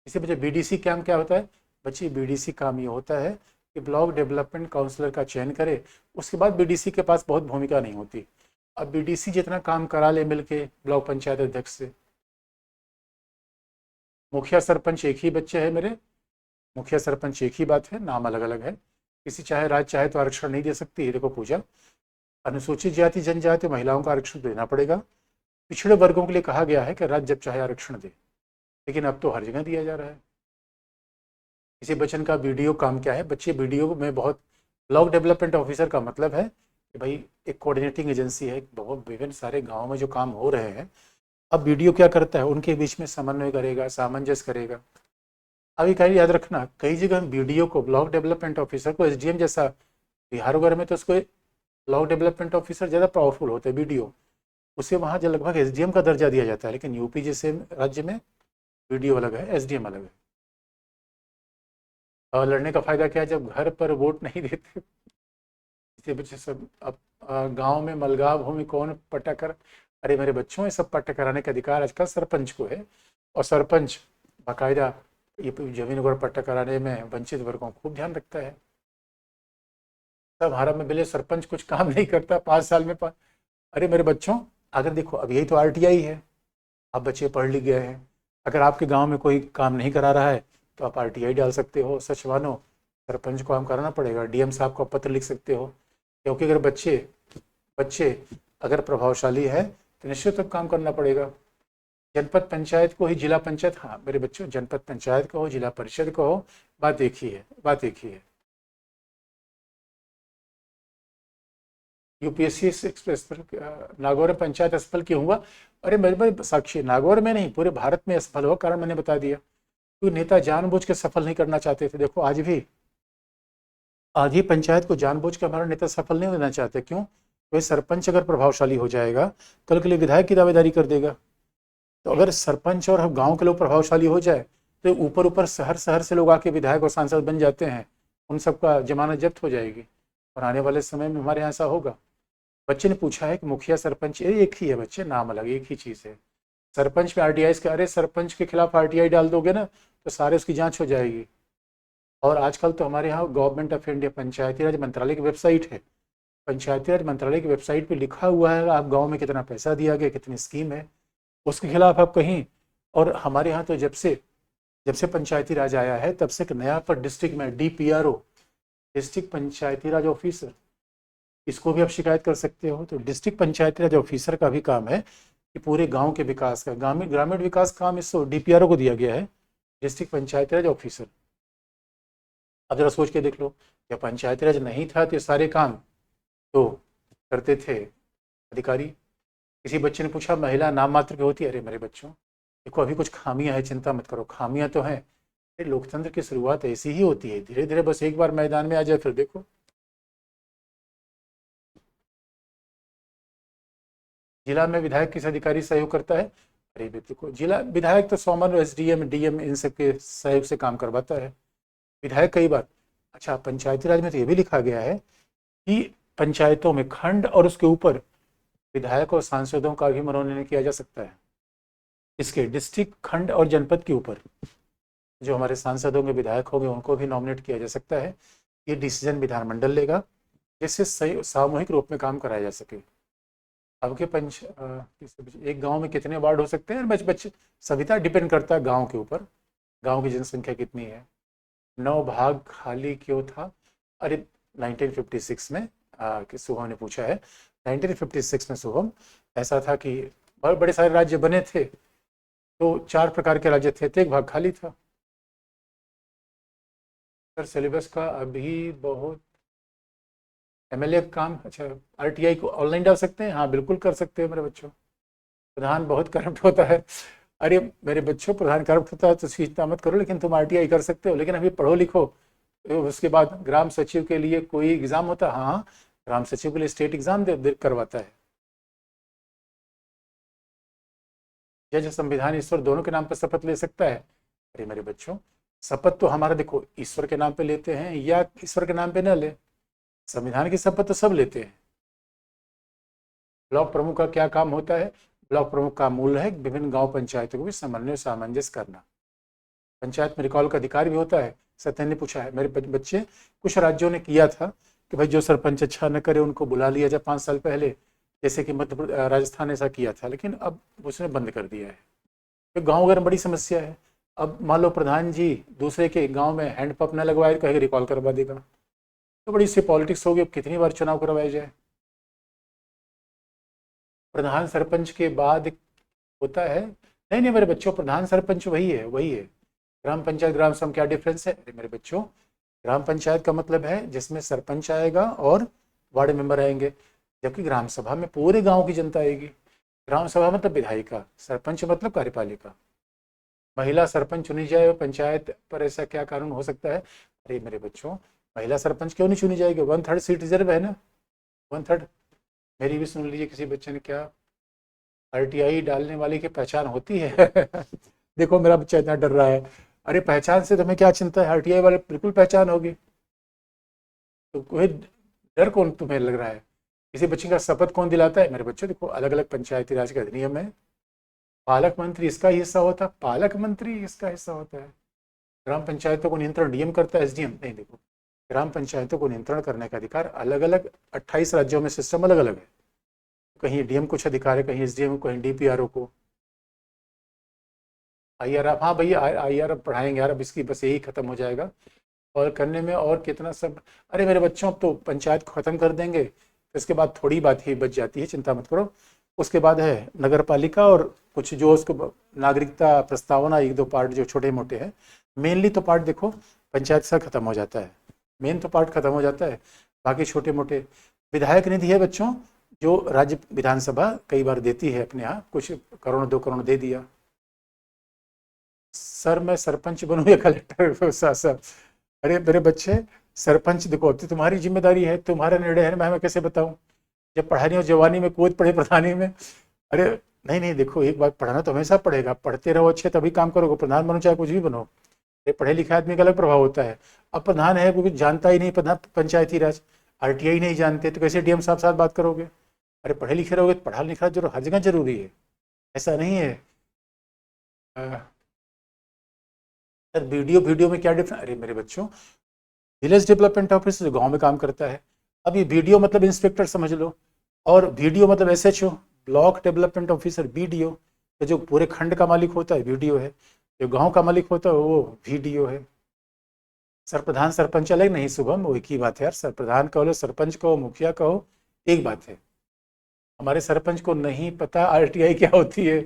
इसी वजह बीडीसी काम क्या होता है बच्चे, बीडीसी काम ये होता है कि ब्लॉक डेवलपमेंट काउंसलर का चयन करे, उसके बाद बीडीसी के पास बहुत भूमिका नहीं होती। अब बीडीसी जितना काम करा ले मिलके ब्लॉक पंचायत अध्यक्ष से। मुखिया सरपंच एक ही बच्चे है मेरे, मुखिया सरपंच एक ही बात है, नाम अलग अलग है। किसी चाहे राज्य चाहे तो आरक्षण नहीं दे सकती, ये देखो पूजा। अनुसूचित जाति जनजाति महिलाओं का आरक्षण देना पड़ेगा। पिछड़े वर्गों के लिए कहा गया है कि राज्य जब चाहे आरक्षण दे, लेकिन अब तो हर जगह दिया जा रहा है। किसी बच्चन का बीडीओ काम क्या है बच्चे, बीडीओ में बहुत, ब्लॉक डेवलपमेंट ऑफिसर का मतलब है कि भाई एक कोऑर्डिनेटिंग एजेंसी है, बहुत विभिन्न सारे गाँव में जो काम हो रहे हैं। अब बीडीओ क्या करता है, उनके बीच में समन्वय करेगा, सामंजस्य करेगा। अभी कहीं याद रखना, कई जगह हम बीडीओ को, ब्लॉक डेवलपमेंट ऑफिसर को एसडीएम जैसा, बिहार वगैरह में तो उसको ब्लॉक डेवलपमेंट ऑफिसर ज़्यादा पावरफुल होता है बीडीओ, उसे वहाँ जो लगभग एसडीएम का दर्जा दिया जाता है। लेकिन यूपी जैसे राज्य में बीडीओ अलग है, एसडीएम अलग है। और लड़ने का फायदा क्या है, जब घर पर वोट नहीं देते, इसी वजह से अब गांव में मलगाव भूमि कौन पट्टा कर, अरे मेरे बच्चों ये सब पट्टा कराने का अधिकार आजकल सरपंच को है। और सरपंच बाकायदा ये जमीन वगैरह पट्टा कराने में वंचित वर्गों को खूब ध्यान रखता है। सब हरा में मिले, सरपंच कुछ काम नहीं करता 5 साल में अरे मेरे बच्चों, अगर देखो अब यही तो आरटीआई है, आप बच्चे पढ़ लिख गए हैं, अगर आपके गांव में कोई काम नहीं करा रहा है तो आप आरटीआई डाल सकते हो, सच मानो सरपंच को काम कराना पड़ेगा, डीएम साहब को पत्र लिख सकते हो। क्योंकि अगर बच्चे बच्चे अगर प्रभावशाली है तो निश्चित अब काम करना पड़ेगा। जनपद पंचायत को ही जिला पंचायत, हाँ मेरे बच्चों, जनपद पंचायत को हो, जिला परिषद को हो, बात एक ही है, बात एक ही है। यूपीएससी एक्सप्रेस पर नागौर में पंचायत असफल क्यों हुआ, अरे मेरे भाई साक्षी, नागौर में नहीं पूरे भारत में असफल हुआ, कारण मैंने बता दिया। क्योंकि नेता जानबूझ के सफल नहीं करना चाहते थे। देखो आज भी आधी पंचायत को जानबूझ के हमारा नेता सफल नहीं होना चाहते, क्यों, कोई सरपंच अगर प्रभावशाली हो जाएगा कल के लिए विधायक की दावेदारी कर देगा। तो अगर सरपंच और गांव के लोग प्रभावशाली हो जाए तो ऊपर ऊपर शहर शहर से लोग आके विधायक और सांसद बन जाते हैं, उन सबका जमानत जब्त हो जाएगी। और आने वाले समय में हमारे यहाँ ऐसा होगा। बच्चे ने पूछा है कि मुखिया सरपंच एक ही है बच्चे, नाम अलग, एक ही चीज़ है। सरपंच में आरटीआई के, अरे सरपंच के खिलाफ आरटीआई डाल दोगे ना तो सारे उसकी जांच हो जाएगी। और आजकल तो हमारे यहाँ गवर्नमेंट ऑफ इंडिया पंचायती राज मंत्रालय की वेबसाइट है, पंचायती राज मंत्रालय की वेबसाइट पे लिखा हुआ है आप गांव में कितना पैसा दिया गया, कितनी स्कीम है, उसके खिलाफ आप कहीं। और हमारे यहाँ तो जब से पंचायती राज आया है तब से एक नया पर डिस्ट्रिक्ट में डीपीआरओ, डिस्ट्रिक्ट पंचायती राज ऑफिसर, इसको भी आप शिकायत कर सकते हो। तो डिस्ट्रिक्ट पंचायती राज ऑफिसर का भी काम है कि पूरे गांव के विकास का, ग्रामीण ग्रामीण विकास काम इस डीपीआरओ को दिया गया है, डिस्ट्रिक्ट पंचायती राज ऑफिसर। अब जरा सोच के देख लो, जब पंचायती राज नहीं था तो ये सारे काम तो करते थे अधिकारी। किसी बच्चे ने पूछा महिला नाम मात्र की होती है, अरे मेरे बच्चों देखो अभी कुछ खामियां हैं, चिंता मत करो, खामियां तो हैं। अरे लोकतंत्र की शुरुआत ऐसी ही होती है, धीरे धीरे, बस एक बार मैदान में आ जाए फिर देखो। जिला में विधायक किस अधिकारी सहयोग करता है, अरे देखो जिला विधायक तो सौमन एसडीएम डीएम इन सब के सहयोग से काम करवाता है विधायक कई बार। अच्छा पंचायती राज में तो ये भी लिखा गया है कि पंचायतों में खंड और उसके ऊपर विधायक और सांसदों का भी मनोनयन किया जा सकता है। इसके डिस्ट्रिक्ट, खंड और जनपद के ऊपर जो हमारे सांसद होंगे, विधायक होंगे, उनको भी नॉमिनेट किया जा सकता है। ये डिसीजन विधानमंडल लेगा, जिससे सामूहिक रूप में काम कराया जा सके। अब के एक गांव में कितने वार्ड हो सकते हैं, बच्चे सविता डिपेंड करता है गांव के ऊपर, गांव की जनसंख्या कितनी है। 9 भाग खाली क्यों था, अरे 1956 में कि शुभम ने पूछा है, 1956 में शुभम ऐसा था कि बहुत बड़े सारे राज्य बने थे, तो 4 प्रकार के राज्य थे तो एक भाग खाली था। सर सिलेबस का अभी बहुत, एमएलए का काम, अच्छा आरटीआई को ऑनलाइन डाल सकते हैं, हाँ बिल्कुल कर सकते हैं मेरे बच्चों। प्रधान बहुत करप्ट होता है, अरे मेरे बच्चों प्रधान करप्ट होता है तो चिंता मत करो, लेकिन तुम आरटीआई कर सकते हो, लेकिन अभी पढ़ो लिखो। उसके बाद ग्राम सचिव के लिए कोई एग्जाम होता है, हाँ ग्राम सचिव के लिए स्टेट एग्जाम करवाता है। जज संविधान ईश्वर दोनों के नाम पर शपथ ले सकता है, अरे मेरे बच्चों शपथ तो हमारा देखो ईश्वर के नाम पे लेते हैं या ईश्वर के नाम पे न ले, संविधान की शपथ तो सब लेते हैं। ब्लॉक प्रमुख का क्या काम होता है? ब्लॉक प्रमुख का मूल है विभिन्न गांव पंचायतों को भी समन्वय सामंजस्य करना। पंचायत में रिकॉल का अधिकार भी होता है। सत्यन ने पूछा है, मेरे बच्चे कुछ राज्यों ने किया था कि भाई जो सरपंच अच्छा न करे उनको बुला लिया जाए 5 साल पहले, जैसे कि राजस्थान ऐसा किया था, लेकिन अब उसने बंद कर दिया है। तो गाँव वगैरह में बड़ी समस्या है। अब मान लो प्रधान जी दूसरे के गाँव में हैंडपंप न लगवाए, कहेगा रिकॉल करवा देगा, तो बड़ी सी पॉलिटिक्स होगी। अब कितनी बार चुनाव करवाया जाए? प्रधान सरपंच के बाद होता है, नहीं नहीं मेरे बच्चों, प्रधान सरपंच वही है, वही है। ग्राम पंचायत ग्राम सभा क्या डिफरेंस है? अरे मेरे बच्चों, ग्राम पंचायत का मतलब है जिसमें सरपंच आएगा और वार्ड मेंबर आएंगे, जबकि ग्राम सभा में पूरे गांव की जनता आएगी। ग्राम सभा मतलब विधायिका, सरपंच मतलब कार्यपालिका। महिला सरपंच चुनी जाए पंचायत पर, ऐसा क्या कानून हो सकता है? अरे मेरे बच्चों, महिला सरपंच क्यों नहीं चुनी जाएगी? 1/3 सीट रिजर्व है ना, 1/3। मेरी भी सुन लीजिए, किसी बच्चे ने क्या, आरटीआई डालने वाले की पहचान होती है? देखो मेरा बच्चा इतना डर रहा है। अरे पहचान से तुम्हें क्या चिंता है? आरटीआई वाले बिल्कुल पहचान होगी। तो कोई डर कौन तुम्हें लग रहा है? किसी बच्चे का शपथ कौन दिलाता है? मेरे बच्चों देखो, अलग अलग पंचायती राज का अधिनियम है। पालक मंत्री इसका ही हिस्सा होता है, पालक मंत्री इसका हिस्सा होता है। ग्राम पंचायतों को नियंत्रण डीएम करता है, एसडीएम नहीं। देखो, ग्राम पंचायतों को नियंत्रण करने का अधिकार अलग अलग 28 राज्यों में सिस्टम अलग अलग है। कहीं डीएम कुछ अधिकार है, कहीं एसडीएम, कहीं डीपीआरओ को। आईआर, हाँ भैया आईआर अब पढ़ाएंगे यार, अब इसकी बस यही खत्म हो जाएगा और करने में और कितना सब। अरे मेरे बच्चों, अब तो पंचायत को खत्म कर देंगे, तो इसके बाद थोड़ी बात ही बच जाती है, चिंता मत करो। उसके बाद है नगर पालिका और कुछ जो उसको नागरिकता प्रस्तावना, 1-2 पार्ट जो छोटे मोटे हैं। मेनली तो पार्ट देखो पंचायत से खत्म हो जाता है, मेन तो पार्ट खत्म हो जाता है। बाकी छोटे मोटे विधायक निधि है बच्चों, जो राज्य विधानसभा कई बार देती है अपने यहाँ, कुछ करोड़ 2 करोड़ दे दिया। सर मैं सरपंच बनूं या कलेक्टर? सर, अरे मेरे बच्चे, सरपंच देखो अब तो तुम्हारी जिम्मेदारी है, तुम्हारा निर्णय है, मैं कैसे बताऊं? जब पढ़ानी हो जवानी में, कूद पड़े प्रधानी में। अरे नहीं नहीं, देखो एक बात, पढ़ना तो हमेशा पड़ेगा, पढ़ते रहो अच्छे तभी काम करोगे, प्रधान बनो चाहे कुछ भी बनो। ये पढ़े लिखे आदमी का अलग प्रभाव होता है। अब प्रधान है वो कुछ जानता ही नहीं, प्रधान पंचायती राज आरटीआई नहीं जानते, तो कैसे डीएम साहब साथ बात करोगे? अरे पढ़े लिखे रहोगे तो पढ़ा लिखा जरूर हर जगह जरूरी है, ऐसा नहीं है। सर वीडियो वीडियो में क्या डिफरेंस? अरे मेरे बच्चों, विलेज डेवलपमेंट ऑफिसर गांव में काम करता है। अब ये वीडियो मतलब इंस्पेक्टर समझ लो, और वीडियो मतलब SHO, block development officer BDO. तो जो पूरे खंड का मालिक होता है वीडियो है, जो गांव का मालिक होता है वो वीडियो है। सर प्रधान सरपंच अलग नहीं शुभम, वो एक ही बात है यार। सर प्रधान कहो, सरपंच कहो, मुखिया कहो, एक बात है। हमारे सरपंच को नहीं पता आरटीआई क्या होती है,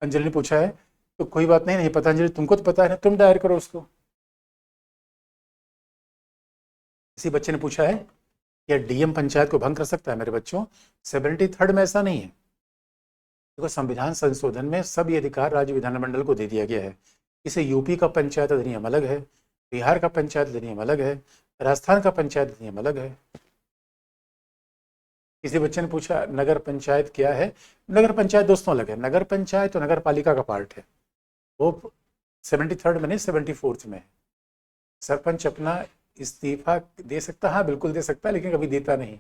अंजलि ने पूछा है। तो कोई बात नहीं, नहीं पता अंजलि, तुमको तो पता है ना, तुम दायर करो उसको। किसी बच्चे ने पूछा है, क्या डीएम पंचायत को भंग कर सकता है? मेरे बच्चों, 73 में ऐसा नहीं है। देखो संविधान संशोधन में सब ये अधिकार राज्य विधानमंडल को दे दिया गया है। इसे यूपी का पंचायत अधिनियम अलग है, बिहार का पंचायत अधिनियम अलग है, राजस्थान का पंचायत अधिनियम अलग है। किसी बच्चे ने पूछा नगर पंचायत क्या है? नगर पंचायत दोस्तों अलग है, नगर पंचायत तो नगर पालिका का पार्ट है, वो 73 में नहीं 74 में है। सरपंच अपना इस्तीफा दे सकता, हाँ बिल्कुल दे सकता है, लेकिन कभी देता नहीं।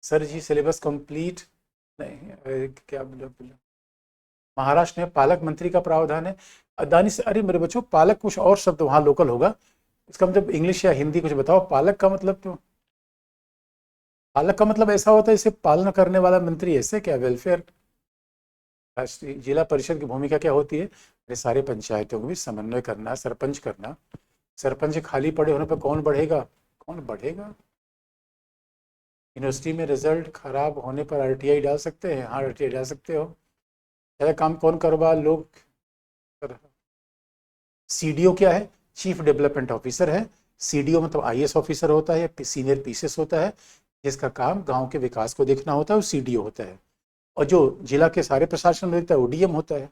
सर जी सिलेबस कंप्लीट नहीं, क्या बोला? महाराष्ट्र में पालक मंत्री का प्रावधान है। अदानी से, अरे मेरे बच्चों, पालक कुछ और शब्द वहाँ लोकल होगा, इसका मतलब इंग्लिश या हिंदी कुछ बताओ। पालक का मतलब तो, पालक का मतलब ऐसा होता है इसे पालना करने वाला मंत्री, ऐसे क्या? वेलफेयर। राष्ट्रीय जिला परिषद की भूमिका क्या होती है? ये सारे पंचायतों को भी समन्वय करना, सरपंच करना। सरपंच खाली पड़े होने पर कौन बढ़ेगा? कौन बढ़ेगा? यूनिवर्सिटी में रिजल्ट खराब होने पर आरटीआई डाल सकते हैं? हाँ आरटीआई डाल सकते हो। ज़्यादा काम कौन करवा लोग? सीडीओ क्या है? चीफ डेवलपमेंट ऑफिसर है। सीडीओ मतलब आईएएस ऑफिसर होता है, सीनियर पीसीएस होता है, जिसका काम गांव के विकास को देखना होता है, वो सीडीओ होता है। और जो जिला के सारे प्रशासन में देखता है वो डीएम होता है।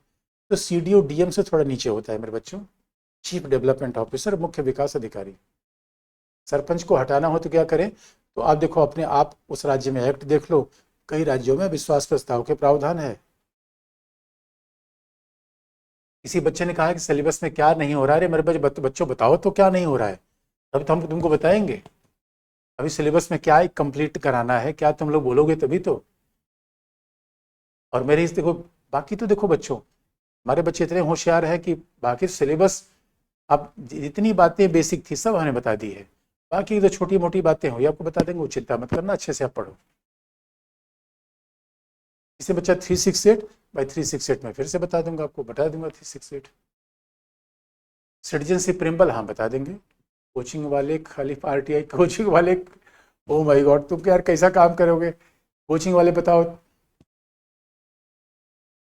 तो सीडीओ डीएम से थोड़ा नीचे होता है मेरे बच्चों, चीफ डेवलपमेंट ऑफिसर, मुख्य विकास अधिकारी। सरपंच को हटाना हो तो क्या करें? तो आप देखो अपने आप उस राज्य में एक्ट देख लो, कई राज्यों में विश्वास प्रस्ताव के प्रावधान है। किसी बच्चे ने कहा है कि सिलेबस में क्या नहीं हो रहा है। अरे मेरे बच्चों बताओ तो क्या नहीं हो रहा है, तभी तो हम तुमको बताएंगे। अभी सिलेबस में क्या कंप्लीट कराना है, क्या तुम लोग बोलोगे तभी तो। और मेरे इस देखो, बाकी तो देखो बच्चों, हमारे बच्चे इतने होशियार है कि बाकी सिलेबस, अब जितनी बातें बेसिक थी सब हमने बता दी है। बाकी जो छोटी मोटी बातें हुई आपको बता देंगे, वो चिंता मत करना, अच्छे से आप पढ़ो। इसे बच्चा 368 बाई 368 में फिर से बता दूंगा आपको, बता दूंगा 368। सिटीजनशिप प्रिंबल हाँ बता देंगे। कोचिंग वाले खाली आरटीआई कोचिंग वाले, ओ माय गॉड तुम यार कैसा काम करोगे, कोचिंग वाले बताओ।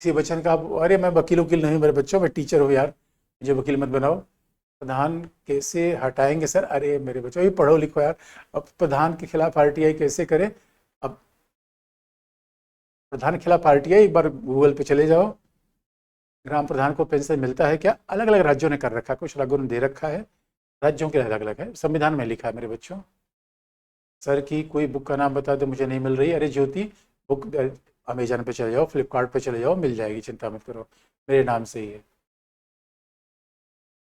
किसी बच्चे ने कहा अरे मैं वकील वकील नहीं मेरे बच्चों, मैं टीचर हूँ यार, मुझे वकील मत बनाओ। प्रधान कैसे हटाएंगे सर, अरे मेरे बच्चों ये पढ़ो लिखो यार। अब प्रधान के खिलाफ आरटीआई कैसे करें। अब प्रधान के खिलाफ आरटीआई, एक बार गूगल पे चले जाओ, ग्राम प्रधान को पेंशन मिलता है क्या, अलग अलग राज्यों ने कर रखा है, कुछ राज्यों ने दे रखा है, राज्यों के अलग अलग है, संविधान में लिखा है मेरे बच्चों। सर की कोई बुक का नाम बता दो, मुझे नहीं मिल रही। अरे ज्योति बुक अमेजन पे चले जाओ, फ्लिपकार्ट पे चले जाओ, मिल जाएगी, चिंता मत करो, मेरे नाम से ही है।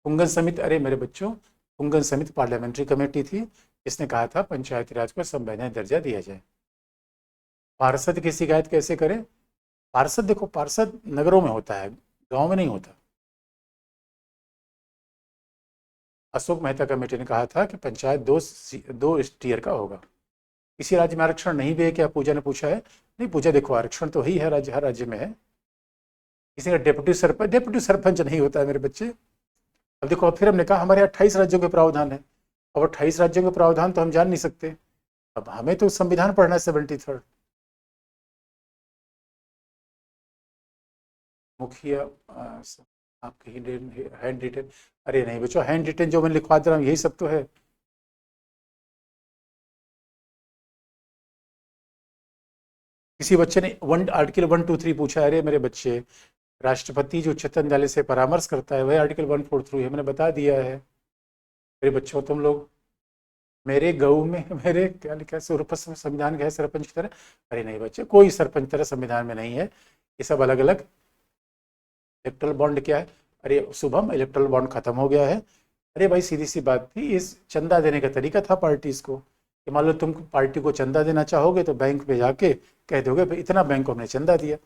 पुंगन समिति, अरे मेरे बच्चों पुंगन समिति पार्लियामेंट्री कमेटी थी, इसने कहा था पंचायती राज को संवैधानिक दर्जा दिया जाए। पार्षद की शिकायत कैसे करें। पार्षद देखो, पार्षद नगरों में होता है, गांव में नहीं होता। अशोक मेहता कमेटी ने कहा था कि पंचायत दो टीयर का होगा। किसी राज्य में आरक्षण नहीं भी है क्या, पूजा ने पूछा है। नहीं पूजा, देखो आरक्षण तो ही है, राज्य हर राज्य में है। किसी का डेप्यूटी सरपंच नहीं होता है मेरे बच्चे। अब देखो, अब फिर हमने कहा हमारे 28 राज्यों के प्रावधान है, अब 28 राज्यों के प्रावधान तो हम जान नहीं सकते, अब हमें तो संविधान पढ़ना है 73rd। मुखिया आपके हैंड रिटेन, अरे नहीं बच्चों, हैंड रिटेन जो मैं लिखवा दे रहा हूँ यही सब तो है। किसी बच्चे ने वन आर्टिकल 123 पूछा, अरे मेरे बच्चे राष्ट्रपति जो उच्चतम न्यायालय से परामर्श करता है वही आर्टिकल 143 है, मैंने बता दिया है। मेरे बच्चों तुम लोग, मेरे गऊ में मेरे क्या लिखा है, सूरपस में संविधान का है सरपंच की तरह। अरे नहीं बच्चे, कोई सरपंच तरह संविधान में नहीं है, ये सब अलग अलग। इलेक्ट्रल बॉन्ड क्या है, अरे शुभम इलेक्ट्रल बॉन्ड खत्म हो गया है। अरे भाई सीधी सी बात थी, इस चंदा देने का तरीका था पार्टीज को, कि मान लो तुम पार्टी को चंदा देना चाहोगे तो बैंक में जाके कह दोगे भाई इतना बैंक को हमने चंदा दिया,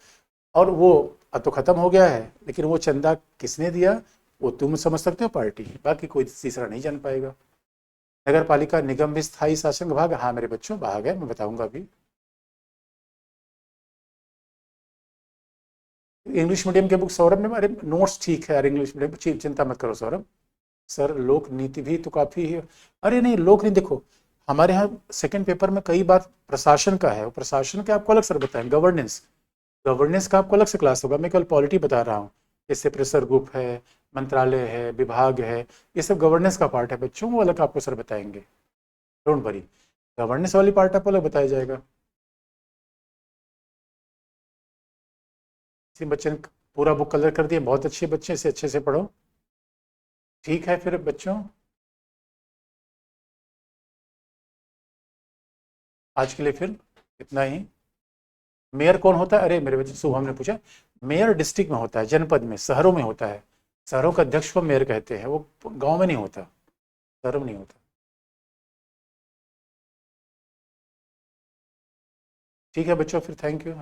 और वो अब तो खत्म हो गया है, लेकिन वो चंदा किसने दिया वो तुम समझ सकते हो, पार्टी, बाकी कोई तीसरा नहीं जान पाएगा। नगर पालिका निगम में स्थायी शासन विभाग, हाँ मेरे बच्चों भाग है, मैं बताऊंगा अभी। इंग्लिश मीडियम के बुक सौरभ ने, अरे नोट्स ठीक है यार, इंग्लिश मीडियम चिंता मत करो सौरभ। सर लोक नीति भी तो काफी है। अरे नहीं लोक नीति देखो, हमारे यहाँ सेकंड पेपर में कई बार प्रशासन का है, प्रशासन का आपको अलग सर बताएं, गवर्नेंस, गवर्नेंस का आपको अलग से क्लास होगा, मैं केवल पॉलिटी बता रहा हूँ। जैसे प्रेशर ग्रुप है, मंत्रालय है, विभाग है, ये सब गवर्नेंस का पार्ट है बच्चों, वो अलग आपको सर बताएंगे, डोंट वरी, गवर्नेंस वाली पार्ट आपको अलग बताया जाएगा। इसी बच्चे ने पूरा बुक कलर कर दिया, बहुत अच्छे बच्चे, इसे अच्छे से पढ़ो। ठीक है फिर बच्चों, आज के लिए फिर इतना ही। मेयर कौन होता है, अरे मेरे बच्चे शुभम ने पूछा, मेयर डिस्ट्रिक्ट में होता है, जनपद में, शहरों में होता है, शहरों का अध्यक्ष को मेयर कहते हैं, वो गांव में नहीं होता, शहरों में नहीं होता। ठीक है बच्चों, फिर थैंक यू।